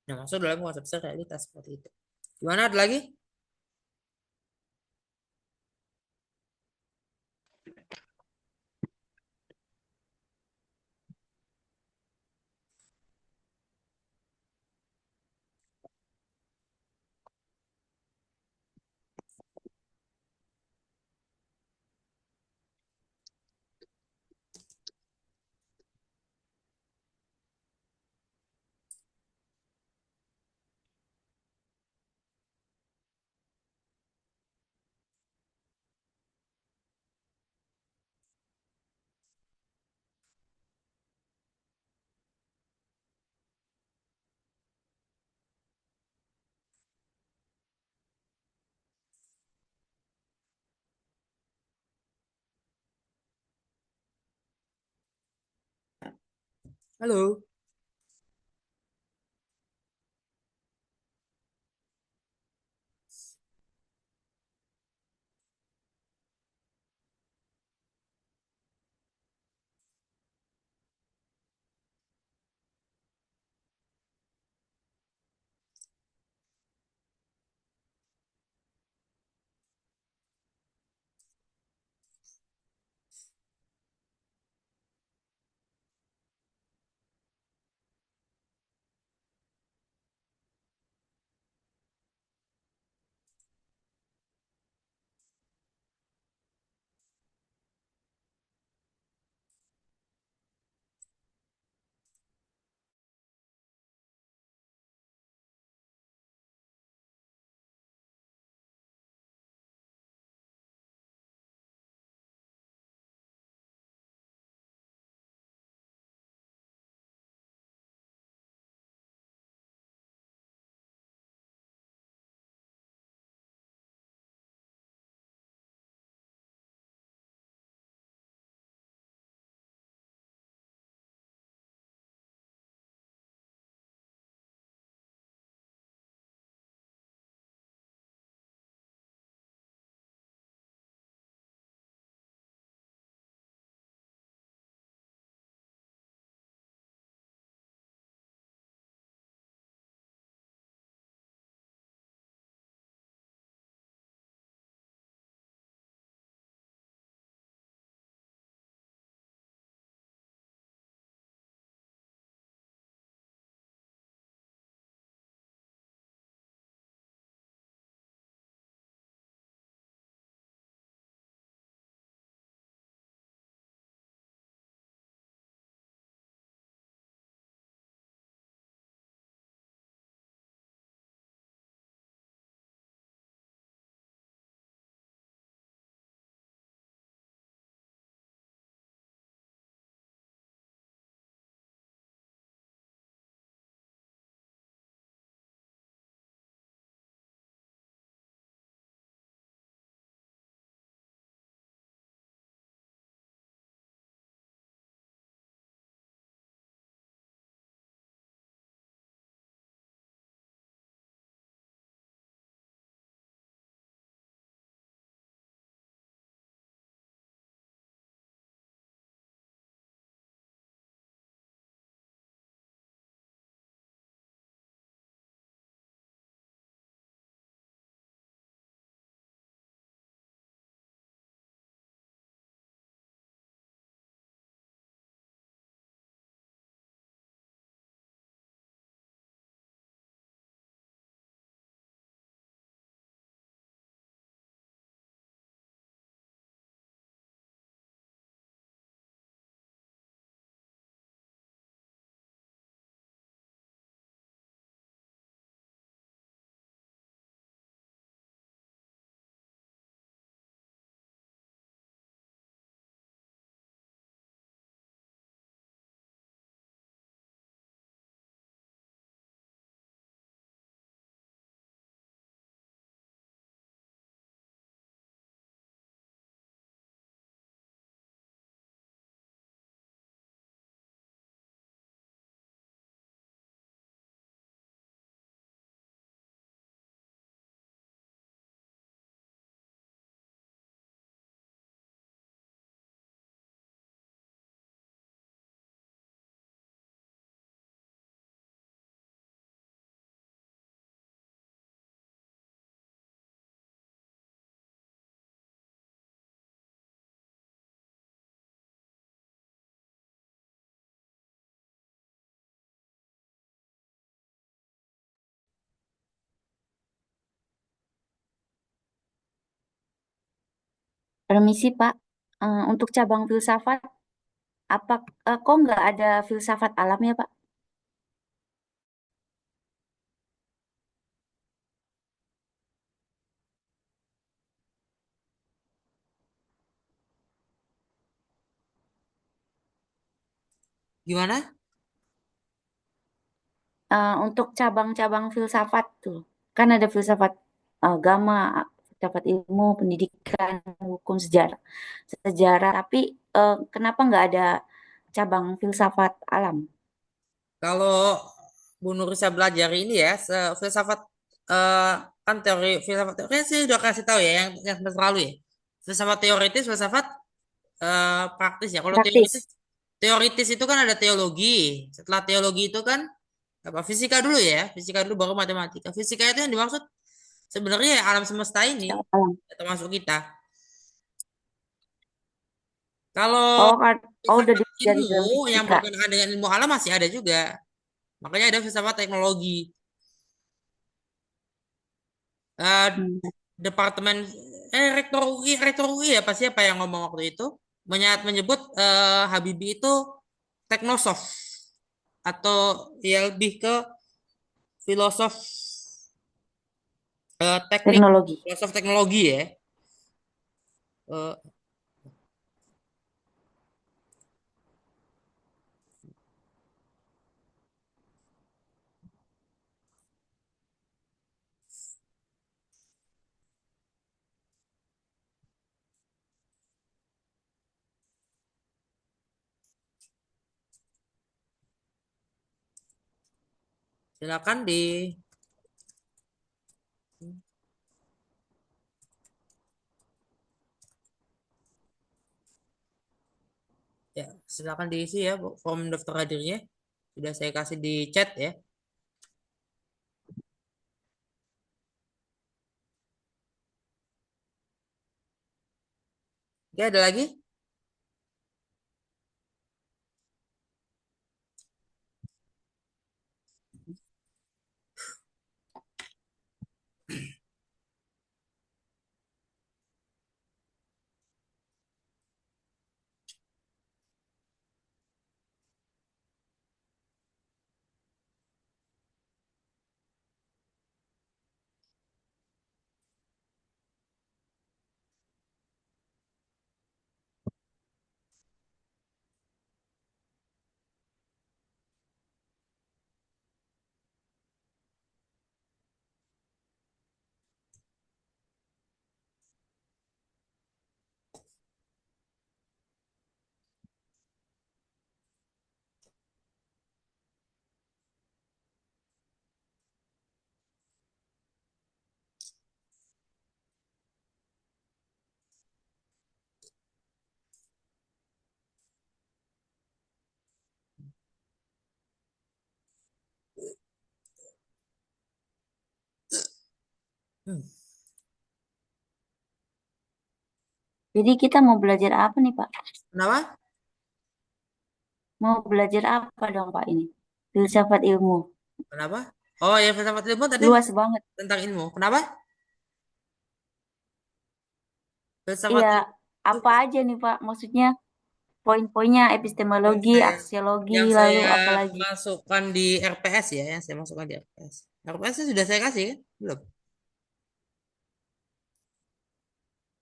Nah, masuk dalam konsep besar realitas seperti itu. Gimana ada lagi? Halo. Permisi Pak, untuk cabang filsafat, apa kok nggak ada filsafat alam ya Pak? Gimana? Untuk cabang-cabang filsafat tuh, kan ada filsafat agama, filsafat ilmu, pendidikan, hukum, sejarah, sejarah. Tapi kenapa nggak ada cabang filsafat alam? Kalau Bu Nur saya belajar ini ya, filsafat eh, kan teori filsafat teori sih udah kasih tahu ya yang semester lalu ya. Filsafat teoritis, filsafat praktis ya. Kalau teoritis Praktis. teoritis itu kan ada teologi. Setelah teologi itu kan apa fisika dulu ya, fisika dulu baru matematika. Fisika itu yang dimaksud sebenarnya ya alam semesta ini Filsafat alam. termasuk kita. Kalau Oh, oh udah filsafat dipelajari ilmu dalam yang fisika. berkenaan dengan ilmu alam masih ada juga. Makanya ada filsafat teknologi. Eh, Hmm, Departemen rektor UI ya pasti apa yang ngomong waktu itu menyebut Habibie itu teknosof atau ya lebih ke filosof teknik, teknologi. filosof teknologi ya. Eh, Silakan di ya silakan diisi ya form daftar hadirnya sudah saya kasih di chat ya. Oke, ada lagi? Hmm, Jadi kita mau belajar apa nih Pak? Kenapa? Mau belajar apa dong Pak ini? Filsafat ilmu. Kenapa? Oh ya filsafat ilmu tadi Luas banget. tentang ilmu. Kenapa? Filsafat Iya, ilmu itu apa aja nih Pak? Maksudnya poin-poinnya yang epistemologi, saya aksiologi, yang lalu saya apa lagi? masukkan di RPS ya, yang saya masukkan di RPS. RPS -nya sudah saya kasih kan? Belum.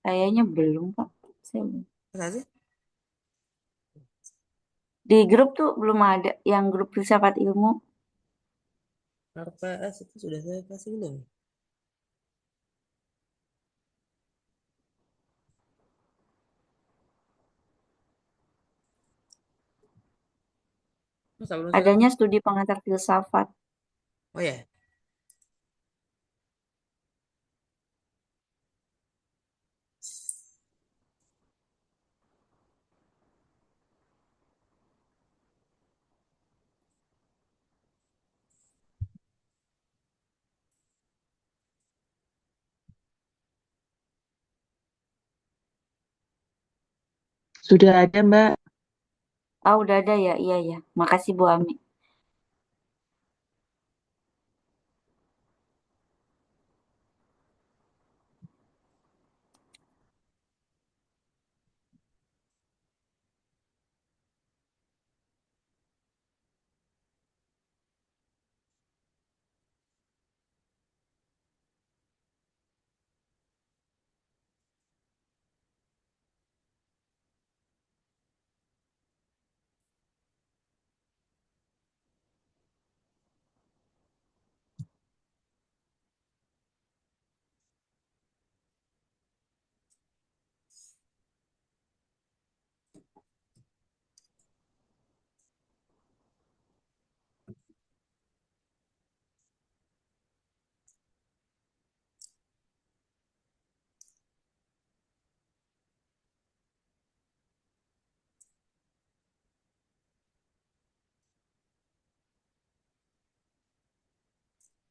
Kayaknya belum Pak. Saya belum. Masa sih? Di grup tuh belum ada yang grup filsafat ilmu. RPS itu sudah saya kasih belum? Masa belum saya kasih? Adanya studi pengantar filsafat. Oh ya, Sudah ada, Mbak. Ah, udah ada ya? Iya ya. Makasih Bu Ami.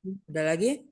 Ada lagi?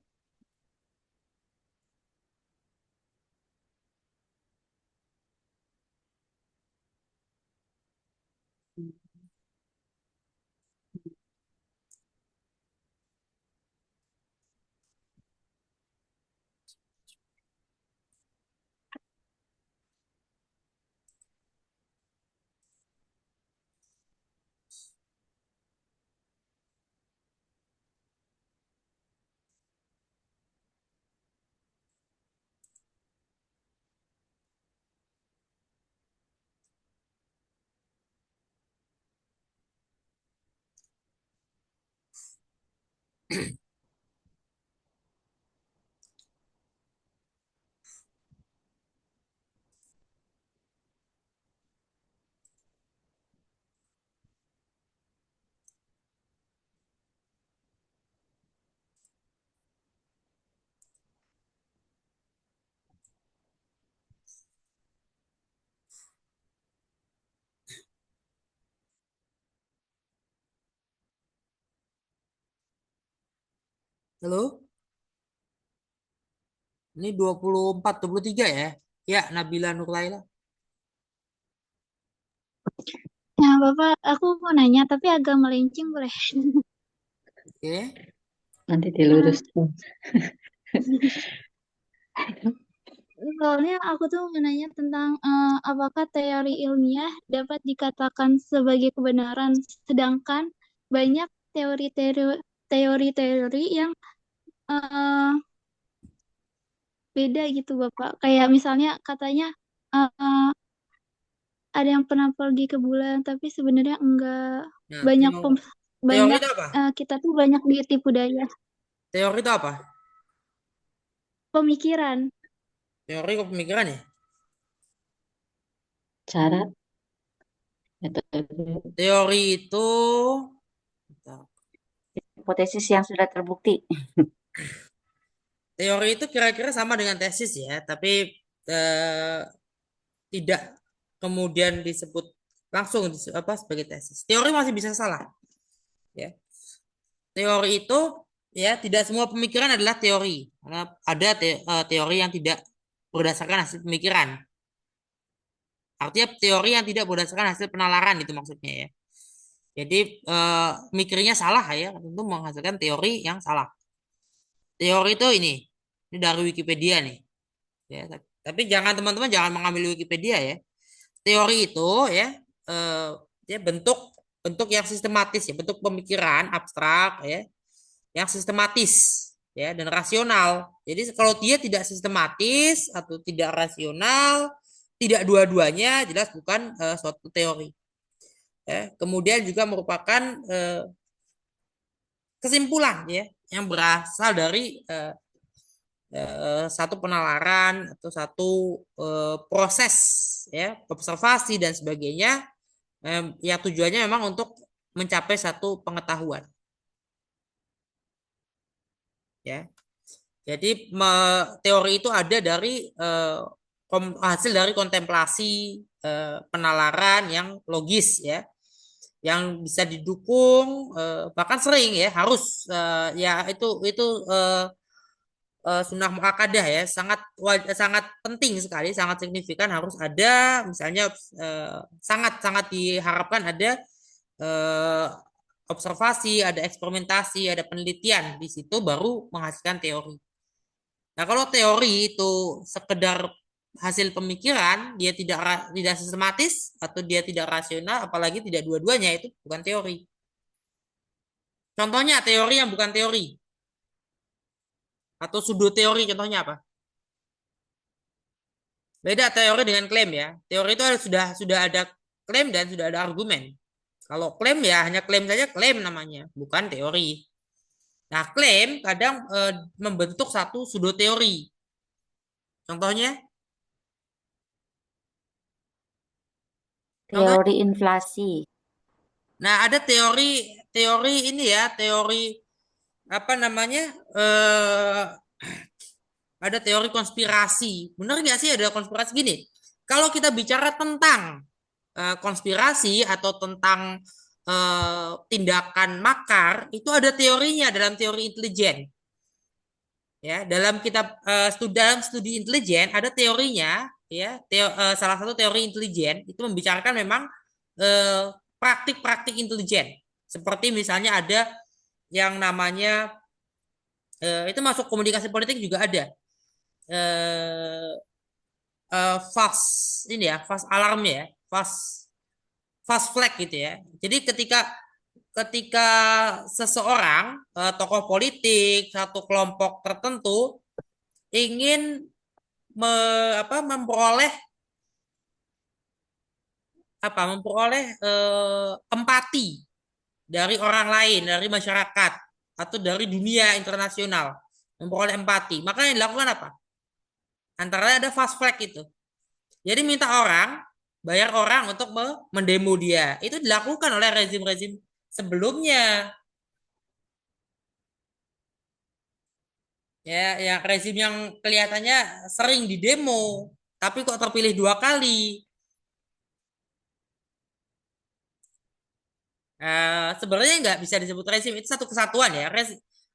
Halo? Ini 24, 23 ya? Ya, Nabila Nurlaila. Ya, Bapak, aku mau nanya, tapi agak melenceng, boleh? Oke. Nanti Eh, diluruskan. Soalnya aku tuh mau nanya tentang apakah teori ilmiah dapat dikatakan sebagai kebenaran, sedangkan banyak teori-teori yang eh, beda gitu, Bapak. Kayak misalnya katanya eh, ada yang pernah pergi ke bulan, tapi sebenarnya enggak. Nah, Banyak teori banyak itu apa? kita tuh banyak ditipu daya Teori itu apa? pemikiran. Teori kepemikiran ya? Syarat metode. Teori itu bentar. Hipotesis yang sudah terbukti. Teori itu kira-kira sama dengan tesis ya, tapi eh, tidak kemudian disebut langsung apa sebagai tesis. Teori masih bisa salah, ya. Teori itu ya tidak semua pemikiran adalah teori. Karena ada teori yang tidak berdasarkan hasil pemikiran. Artinya teori yang tidak berdasarkan hasil penalaran itu maksudnya ya. Jadi mikirnya salah ya, tentu menghasilkan teori yang salah. Teori itu ini dari Wikipedia nih. Ya, tapi jangan teman-teman jangan mengambil Wikipedia ya. Teori itu ya eh, dia bentuk bentuk yang sistematis ya, bentuk pemikiran abstrak ya, yang sistematis ya dan rasional. Jadi kalau dia tidak sistematis atau tidak rasional, tidak dua-duanya jelas bukan suatu teori. Ya. Kemudian juga merupakan kesimpulan ya yang berasal dari satu penalaran atau satu proses ya observasi dan sebagainya yang tujuannya memang untuk mencapai satu pengetahuan ya. Jadi teori itu ada dari hasil dari kontemplasi penalaran yang logis ya, yang bisa didukung bahkan sering ya harus ya itu sunnah muakkadah ya sangat penting sekali sangat signifikan harus ada misalnya sangat sangat diharapkan ada eh, observasi ada eksperimentasi ada penelitian di situ baru menghasilkan teori. Nah, kalau teori itu sekedar hasil pemikiran, dia tidak sistematis atau dia tidak rasional, apalagi tidak dua-duanya itu bukan teori. Contohnya teori yang bukan teori atau pseudo teori contohnya apa? Beda teori dengan klaim ya. Teori itu sudah ada klaim dan sudah ada argumen. Kalau klaim ya hanya klaim saja klaim namanya, bukan teori. Nah, klaim kadang membentuk satu pseudo teori. Contohnya, contohnya Teori inflasi. Nah, ada teori ini ya, teori apa namanya? eh ada teori konspirasi. Benar nggak sih ada konspirasi gini? Kalau kita bicara tentang konspirasi atau tentang tindakan makar, itu ada teorinya dalam teori intelijen. Ya, dalam kitab dalam studi intelijen ada teorinya, ya, salah satu teori intelijen itu membicarakan memang praktik-praktik intelijen. Seperti misalnya ada yang namanya itu masuk komunikasi politik juga ada eh fast ini ya, fast alarm ya, fast fast flag gitu ya. Jadi ketika ketika seseorang tokoh politik satu kelompok tertentu ingin memperoleh empati dari orang lain, dari masyarakat atau dari dunia internasional, memperoleh empati. Maka yang dilakukan apa? Antara lain ada fast flag itu. Jadi minta orang, bayar orang untuk mendemo dia. Itu dilakukan oleh rezim-rezim sebelumnya. Ya, yang rezim yang kelihatannya sering didemo, tapi kok terpilih 2 kali. Sebenarnya nggak bisa disebut rezim, itu satu kesatuan ya.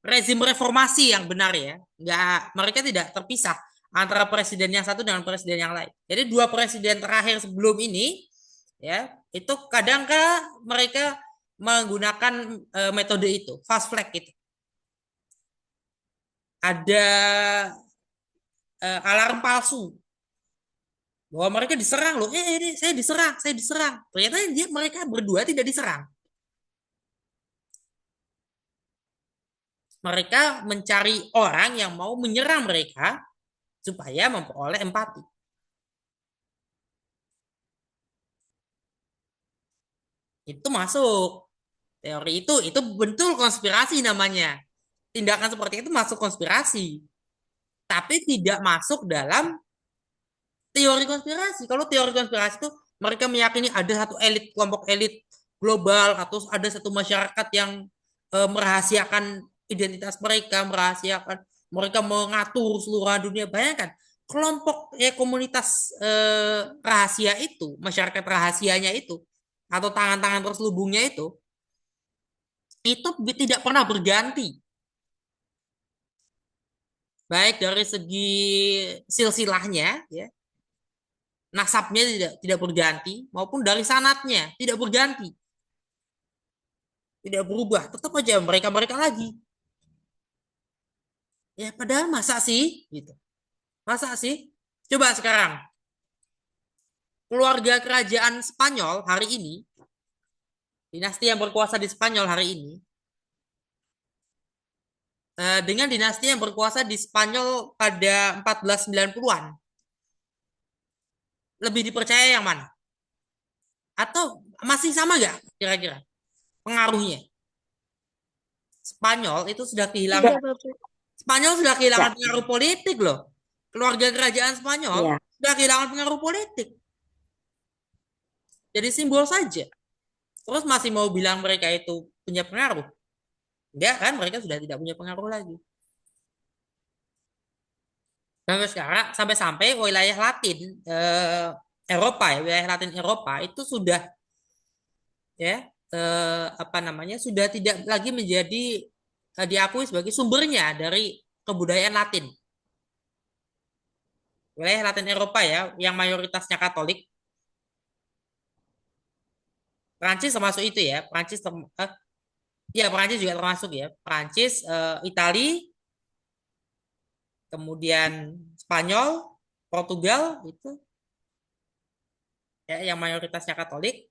Rezim reformasi yang benar ya. Nggak, mereka tidak terpisah antara presiden yang satu dengan presiden yang lain. Jadi 2 presiden terakhir sebelum ini, ya, itu kadangkala mereka menggunakan metode itu, fast flag itu. Ada alarm palsu bahwa mereka diserang loh. Ini saya diserang, saya diserang. Ternyata mereka berdua tidak diserang. Mereka mencari orang yang mau menyerang mereka supaya memperoleh empati. Itu masuk teori itu betul konspirasi namanya. Tindakan seperti itu masuk konspirasi, tapi tidak masuk dalam teori konspirasi. Kalau teori konspirasi itu mereka meyakini ada satu elit, kelompok elit global atau ada satu masyarakat yang merahasiakan identitas mereka, merahasiakan mereka mengatur seluruh dunia. Bayangkan kelompok komunitas rahasia itu, masyarakat rahasianya itu atau tangan-tangan terselubungnya itu tidak pernah berganti. Baik dari segi silsilahnya ya, nasabnya tidak berganti maupun dari sanatnya tidak berganti, tidak berubah, tetap aja mereka lagi ya. Padahal masa sih gitu, masa sih, coba sekarang keluarga kerajaan Spanyol hari ini, dinasti yang berkuasa di Spanyol hari ini dengan dinasti yang berkuasa di Spanyol pada 1490-an, lebih dipercaya yang mana? Atau masih sama nggak kira-kira pengaruhnya? Spanyol itu sudah kehilangan Tidak, Bapak. Spanyol sudah kehilangan Ya, pengaruh politik loh. Keluarga kerajaan Spanyol ya. sudah kehilangan pengaruh politik. Jadi simbol saja. Terus masih mau bilang mereka itu punya pengaruh? Enggak kan, mereka sudah tidak punya pengaruh lagi. Sampai sekarang, sampai-sampai wilayah Latin Eropa ya, wilayah Latin Eropa itu sudah ya sudah tidak lagi menjadi diakui sebagai sumbernya dari kebudayaan Latin. Wilayah Latin Eropa ya, yang mayoritasnya Katolik. Prancis termasuk itu ya, ya Prancis juga termasuk ya, Prancis, Itali, kemudian Spanyol, Portugal itu ya yang mayoritasnya Katolik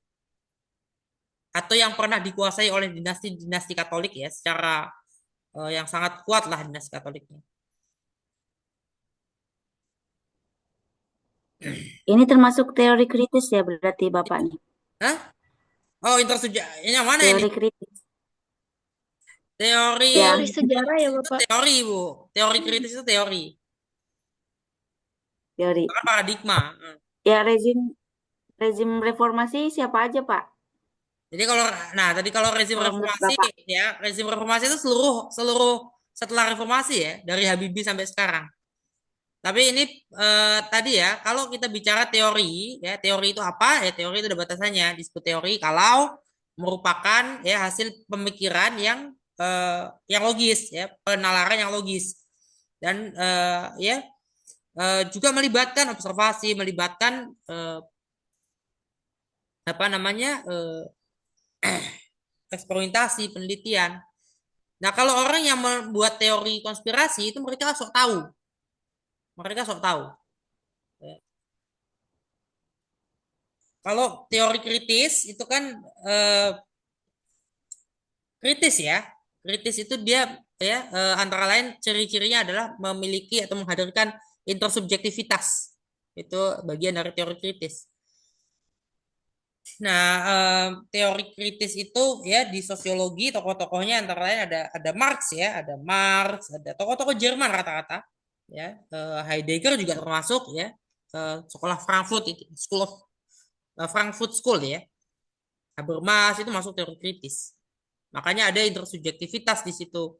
atau yang pernah dikuasai oleh dinasti-dinasti Katolik ya, secara yang sangat kuat lah dinasti Katoliknya. Ini termasuk teori kritis ya berarti Bapak nih. Hah? Oh, yang mana ini? Teori kritis. Teori Ya, Teori sejarah ya, itu Bapak. teori, Bu. Teori kritis itu teori. teori. Bukan paradigma. Ya, rezim reformasi siapa aja, Pak? Jadi tadi kalau rezim Kalau menurut reformasi Bapak? ya, rezim reformasi itu seluruh seluruh setelah reformasi ya, dari Habibie sampai sekarang. Tapi ini tadi ya, kalau kita bicara teori, ya teori itu apa? Ya teori itu ada batasannya. Disebut teori kalau merupakan ya hasil pemikiran yang logis, ya penalaran yang logis. dan ya juga melibatkan observasi, melibatkan apa namanya eksperimentasi, penelitian. Nah, kalau orang yang membuat teori konspirasi itu mereka sok tahu, mereka sok tahu. Ya. Kalau teori kritis itu kan eh, kritis ya, kritis itu dia ya antara lain ciri-cirinya adalah memiliki atau menghadirkan intersubjektivitas. Itu bagian dari teori kritis. Nah, teori kritis itu ya di sosiologi tokoh-tokohnya antara lain ada Marx ya, ada Marx, ada tokoh-tokoh Jerman rata-rata ya. Heidegger juga termasuk ya. Sekolah Frankfurt itu School of Frankfurt School ya. Habermas itu masuk teori kritis. Makanya ada intersubjektivitas di situ.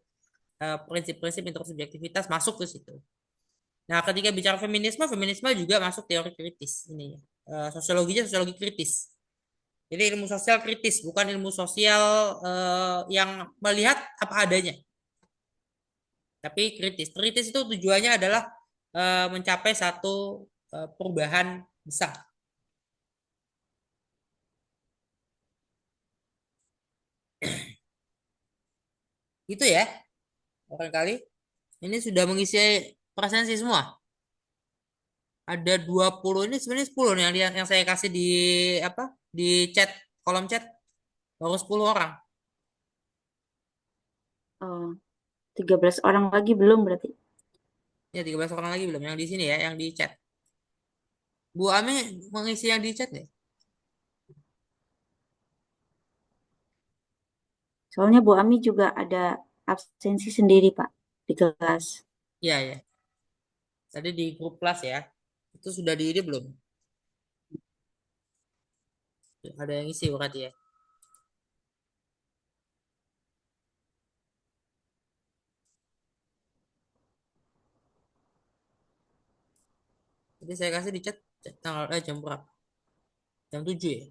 Prinsip-prinsip intersubjektivitas masuk ke situ. Nah, ketika bicara feminisme, feminisme juga masuk teori kritis ini ya. Sosiologinya sosiologi kritis. Jadi ilmu sosial kritis, bukan ilmu sosial yang melihat apa adanya, tapi kritis. Kritis itu tujuannya adalah mencapai satu perubahan besar. Itu ya, barangkali. Ini sudah mengisi presensi semua. Ada 20 ini sebenarnya 10 nih yang saya kasih di apa? Di chat, kolom chat. Baru 10 orang. Oh, 13 orang lagi belum berarti. Ya, 13 orang lagi belum yang di sini ya, yang di chat. Bu Ami mengisi yang di chat nih. Soalnya Bu Ami juga ada absensi sendiri, Pak, di kelas. Ya, ya. Tadi di grup kelas ya. Itu sudah di ini belum? Ada yang isi berarti ya. Jadi saya kasih di chat tanggal jam berapa? Jam 7 ya.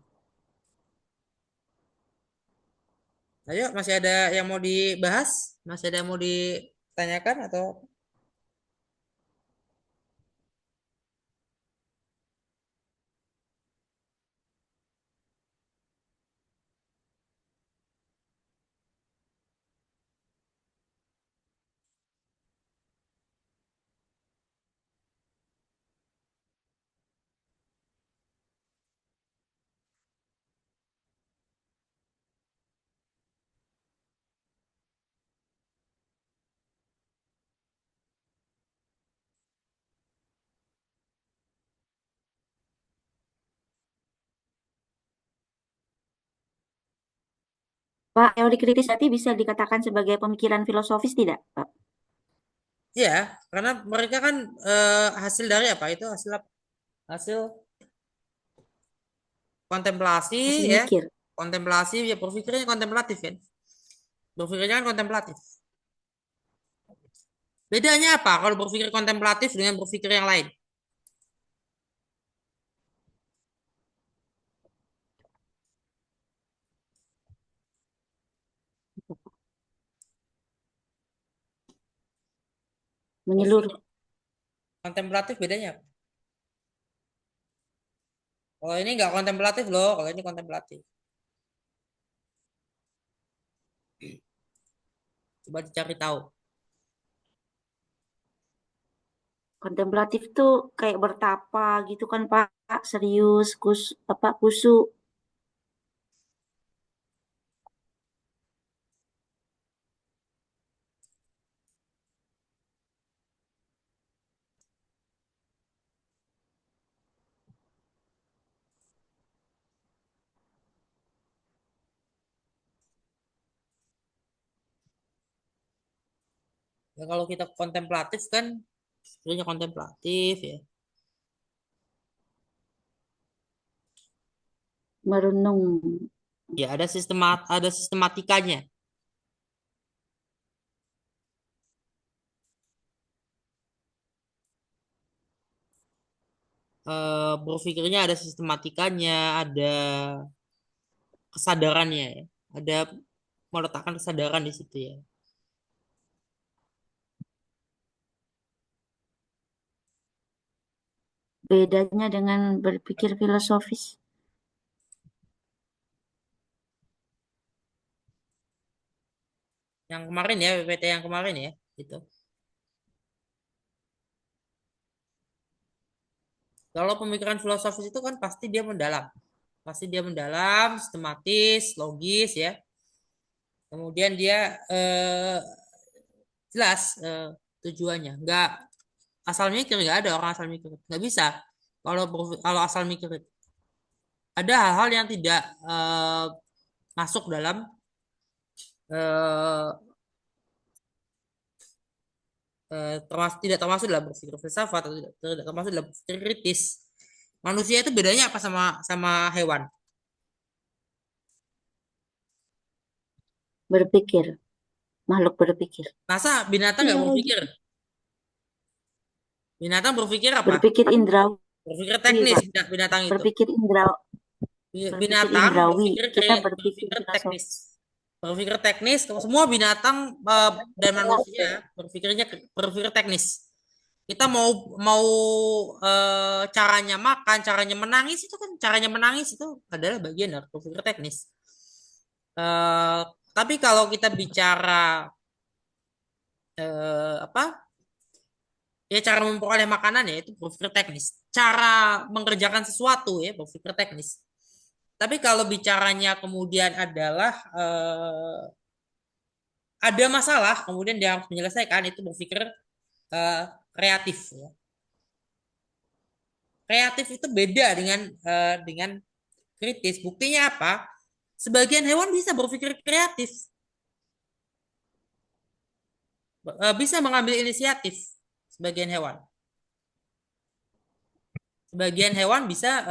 Ayo, masih ada yang mau dibahas? Masih ada yang mau ditanyakan atau Pak, teori kritis berarti bisa dikatakan sebagai pemikiran filosofis tidak, Pak? ya, karena mereka kan hasil dari apa? Itu hasil hasil kontemplasi Hasil ya. mikir. Kontemplasi ya berpikirnya kontemplatif kan. Berpikirnya kan kontemplatif. Bedanya apa kalau berpikir kontemplatif dengan berpikir yang lain? Menyeluruh. Berpikir kontemplatif bedanya apa? Kalau ini nggak kontemplatif loh, kalau ini kontemplatif. Coba dicari tahu. Kontemplatif tuh kayak bertapa gitu kan, Pak. Serius, apa, kusuk. Ya kalau kita kontemplatif kan sebenarnya kontemplatif ya. Merenung. Ya ada sistematikanya. Berpikirnya ada sistematikanya, ada kesadarannya ya. Ada meletakkan kesadaran di situ ya. bedanya dengan berpikir filosofis? Yang kemarin ya, PPT yang kemarin ya, gitu. Kalau pemikiran filosofis itu kan pasti dia mendalam, sistematis, logis ya. Kemudian dia jelas tujuannya, nggak asal mikir, nggak ada orang asal mikir, nggak bisa. Kalau asal mikir ada hal-hal yang tidak masuk dalam eh, tidak termasuk dalam berpikir filsafat atau tidak termasuk dalam berpikir kritis. Manusia itu bedanya apa sama sama hewan? Berpikir, makhluk berpikir. Masa binatang nggak Ya, berpikir? Binatang berpikir apa? Berpikir indrawi, Berpikir teknis Pak. binatang itu. Berpikir indra, berpikir Binatang indrawi. berpikir Kita berpikir berpikir teknis. filosofis. Berpikir teknis, semua binatang dan manusia berpikir teknis. Kita mau mau caranya makan, caranya menangis itu kan caranya menangis itu adalah bagian dari berpikir teknis. Eh, tapi kalau kita bicara apa? Ya cara memperoleh makanan ya itu berpikir teknis. Cara mengerjakan sesuatu ya berpikir teknis. Tapi kalau bicaranya kemudian adalah ada masalah, kemudian dia harus menyelesaikan itu berpikir eh, kreatif. Ya. Kreatif itu beda dengan kritis. Buktinya apa? Sebagian hewan bisa berpikir kreatif, bisa mengambil inisiatif. Sebagian hewan, sebagian hewan bisa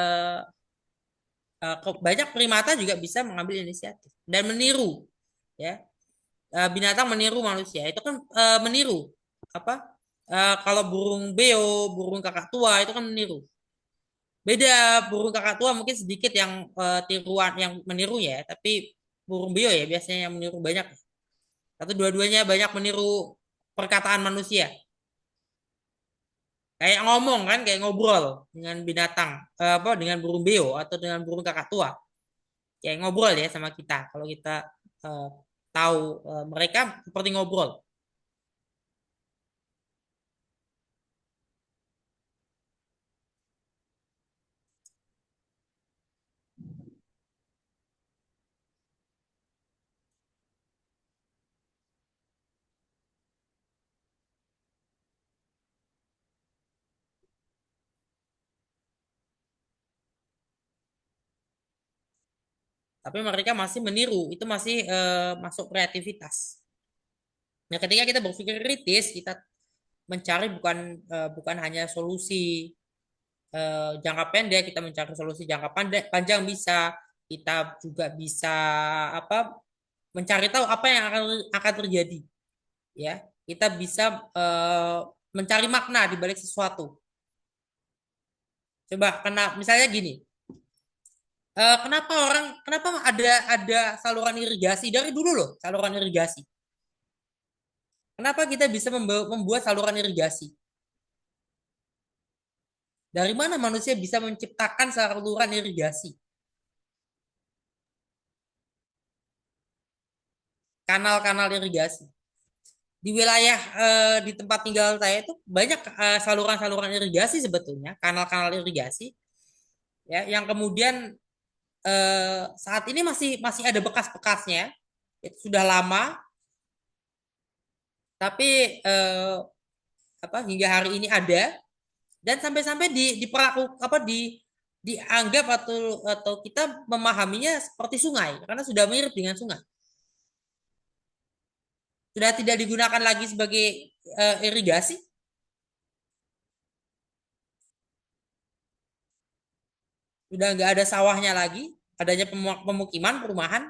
banyak primata juga bisa mengambil inisiatif dan meniru, ya. Binatang meniru manusia itu kan meniru apa? Kalau burung beo, burung kakak tua itu kan meniru. Beda burung kakak tua mungkin sedikit yang tiruan yang meniru ya, tapi burung beo ya biasanya yang meniru banyak. Atau dua-duanya banyak meniru perkataan manusia. Kayak ngomong kan, kayak ngobrol dengan binatang, apa dengan burung beo atau dengan burung kakak tua. Kayak ngobrol ya sama kita. Kalau kita eh, tahu mereka seperti ngobrol. Tapi mereka masih meniru, itu masih masuk kreativitas. Nah, ketika kita berpikir kritis, kita mencari bukan hanya solusi jangka pendek, kita mencari solusi jangka panjang bisa, kita juga bisa apa mencari tahu apa yang akan terjadi, ya. Kita bisa mencari makna di balik sesuatu. Coba misalnya gini, kenapa ada saluran irigasi dari dulu loh, saluran irigasi. Kenapa kita bisa membuat saluran irigasi? Dari mana manusia bisa menciptakan saluran irigasi? Kanal-kanal irigasi. Di wilayah di tempat tinggal saya itu banyak saluran-saluran irigasi sebetulnya, kanal-kanal irigasi ya yang kemudian saat ini masih masih ada bekas-bekasnya. Itu sudah lama, tapi apa hingga hari ini ada dan sampai-sampai diperlaku apa dianggap atau kita memahaminya seperti sungai karena sudah mirip dengan sungai. Sudah tidak digunakan lagi sebagai irigasi, sudah nggak ada sawahnya lagi, adanya pemukiman, perumahan.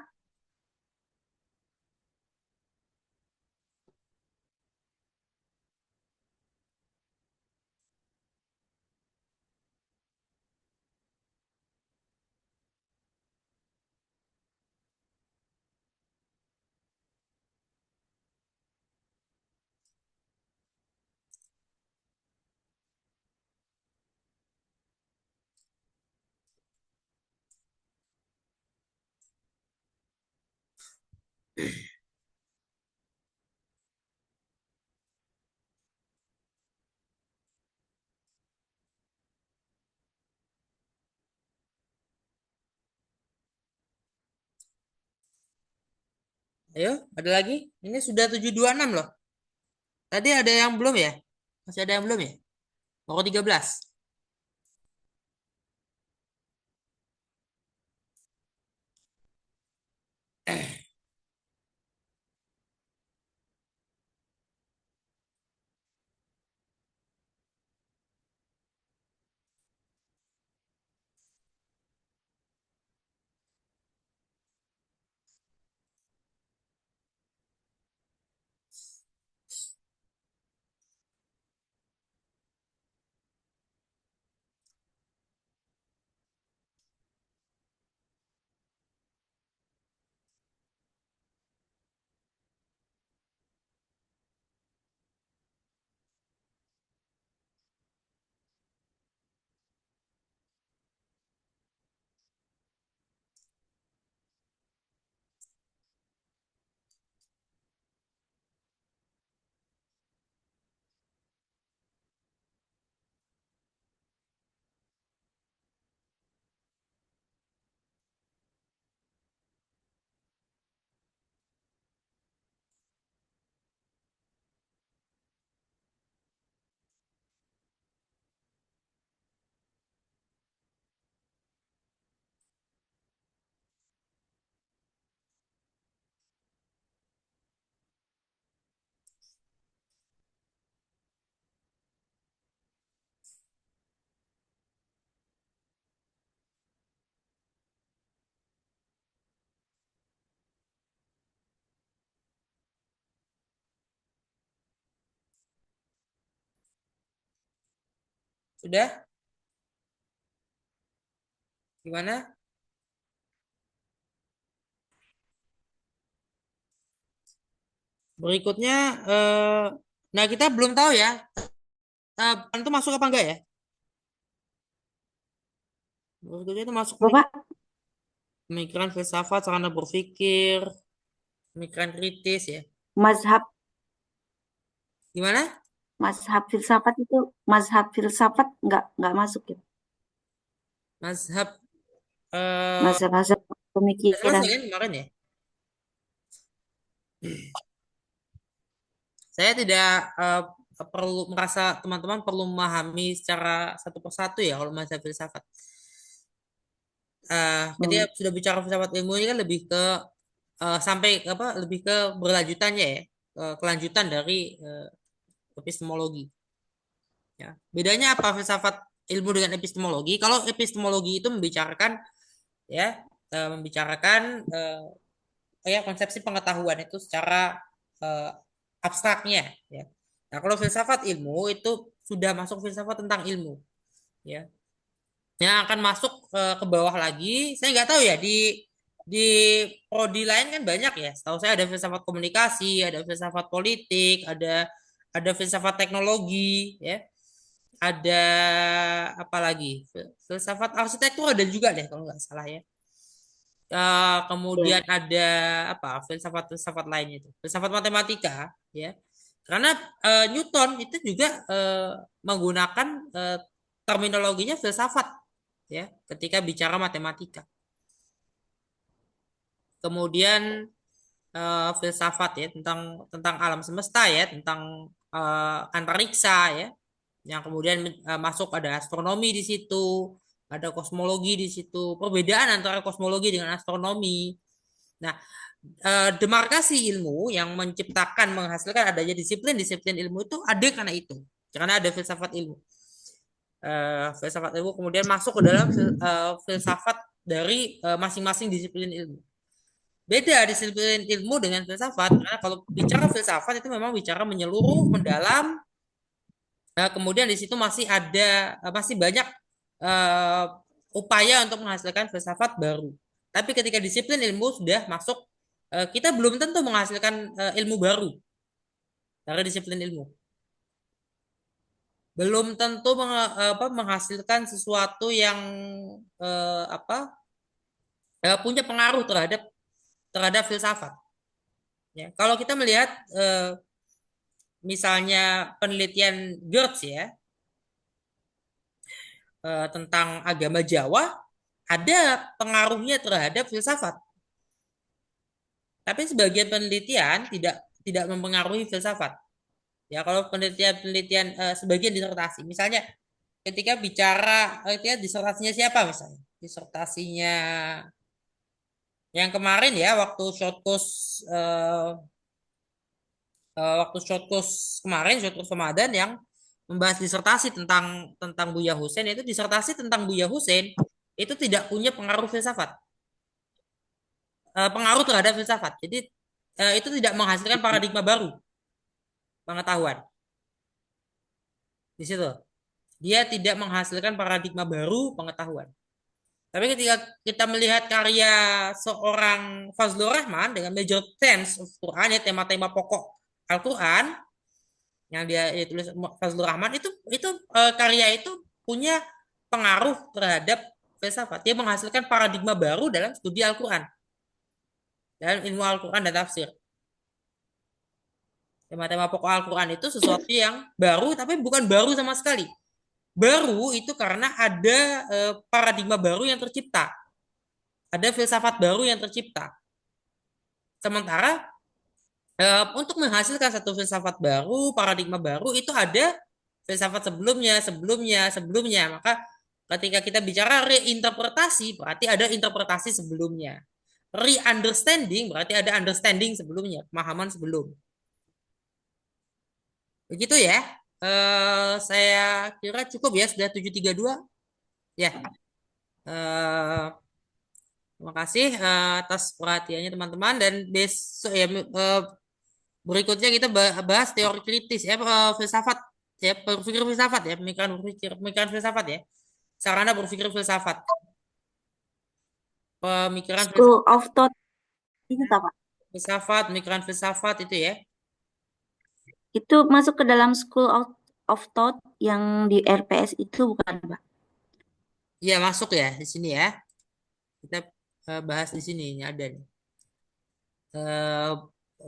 Ayo, ada lagi? Ini sudah 726 loh. Tadi ada yang belum ya? Masih ada yang belum ya? Pokok 13. Sudah? Gimana? Berikutnya, nah kita belum tahu ya, itu masuk apa enggak ya? Berikutnya itu masuk Bapak, pemikiran filsafat, sarana berpikir, pemikiran kritis ya. mazhab Gimana? mazhab filsafat itu mazhab filsafat nggak masuk ya. Mazhab, eh Mazhab-mazhab nggak selesai pemikiran. kan kemarin ya? Saya tidak perlu merasa teman-teman perlu memahami secara satu persatu ya kalau mazhab filsafat. Ketika Hmm. sudah bicara filsafat ilmu ini kan lebih ke sampai apa? Lebih ke berlanjutannya ya, kelanjutan dari epistemologi. Ya. Bedanya apa filsafat ilmu dengan epistemologi? Kalau epistemologi itu membicarakan ya, membicarakan ya konsepsi pengetahuan itu secara eh, abstraknya ya. Nah, kalau filsafat ilmu itu sudah masuk filsafat tentang ilmu ya. Yang akan masuk ke bawah lagi, saya nggak tahu ya di prodi lain kan banyak ya. Setahu saya ada filsafat komunikasi, ada filsafat politik, ada filsafat teknologi ya. Ada apa lagi? Filsafat arsitektur ada juga deh kalau nggak salah ya. Ya. Kemudian ada apa filsafat-filsafat lainnya itu filsafat matematika ya karena Newton itu juga menggunakan terminologinya filsafat ya ketika bicara matematika kemudian filsafat ya tentang tentang alam semesta ya tentang antariksa ya yang kemudian masuk ada astronomi di situ ada kosmologi di situ perbedaan antara kosmologi dengan astronomi. Nah, demarkasi ilmu yang menciptakan menghasilkan adanya disiplin-disiplin ilmu itu ada karena itu. Karena ada filsafat ilmu. Filsafat ilmu kemudian masuk ke dalam filsafat dari masing-masing disiplin ilmu. Beda disiplin ilmu dengan filsafat karena kalau bicara filsafat itu memang bicara menyeluruh, mendalam. Kemudian di situ masih ada masih banyak eh, upaya untuk menghasilkan filsafat baru. Tapi ketika disiplin ilmu sudah masuk, kita belum tentu menghasilkan ilmu baru dari disiplin ilmu. Belum tentu menghasilkan sesuatu yang apa punya pengaruh terhadap terhadap filsafat. Ya, kalau kita melihat misalnya penelitian Geertz ya tentang agama Jawa, ada pengaruhnya terhadap filsafat. Tapi sebagian penelitian tidak mempengaruhi filsafat. Ya, kalau penelitian sebagian disertasi, misalnya ketika bicara, ketika disertasinya siapa misalnya? Disertasinya yang kemarin ya, waktu kemarin, short course Ramadan yang membahas disertasi tentang tentang Buya Hussein, itu disertasi tentang Buya Hussein itu tidak punya pengaruh filsafat, pengaruh terhadap filsafat. Jadi itu tidak menghasilkan paradigma baru pengetahuan di situ. Dia tidak menghasilkan paradigma baru pengetahuan. Tapi ketika kita melihat karya seorang Fazlur Rahman dengan major themes of Quran, ya tema-tema pokok Al-Quran yang dia tulis Fazlur Rahman, itu karya itu punya pengaruh terhadap filsafat. Dia menghasilkan paradigma baru dalam studi Al-Quran, dalam ilmu Al-Quran dan tafsir. Tema-tema pokok Al-Quran itu sesuatu yang baru, tapi bukan baru sama sekali. Baru itu karena ada paradigma baru yang tercipta. Ada filsafat baru yang tercipta. Sementara untuk menghasilkan satu filsafat baru, paradigma baru, itu ada filsafat sebelumnya. Maka ketika kita bicara reinterpretasi, berarti ada interpretasi sebelumnya. Re-understanding berarti ada understanding sebelumnya, pemahaman sebelum. Begitu ya. Saya kira cukup ya, sudah 732. Ya. Terima kasih atas perhatiannya teman-teman, dan besok ya berikutnya kita bahas teori kritis ya, filsafat ya, berpikir filsafat ya, pemikiran filsafat ya. Sarana berpikir filsafat. Pemikiran School of Thought itu apa? pemikiran filsafat itu ya. Itu masuk ke dalam of Thought yang di RPS itu bukan, Pak? Iya, masuk ya di sini ya. Kita bahas di sini, ini ada nih.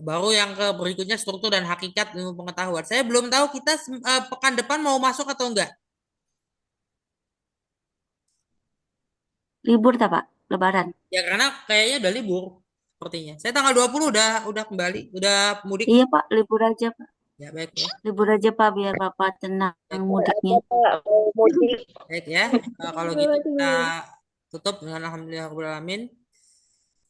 Baru yang ke berikutnya struktur dan hakikat ilmu pengetahuan. Saya belum tahu kita pekan depan mau masuk atau enggak. Libur tak, Pak? Lebaran. Ya karena kayaknya udah libur sepertinya. Saya tanggal 20 udah kembali, udah mudik. Iya, Pak, libur aja, Pak. Ya baik ya. Libur aja, Pak, biar Bapak tenang Baik, mudiknya. baik ya. Kalau gitu kita tutup dengan alhamdulillah rabbil alamin.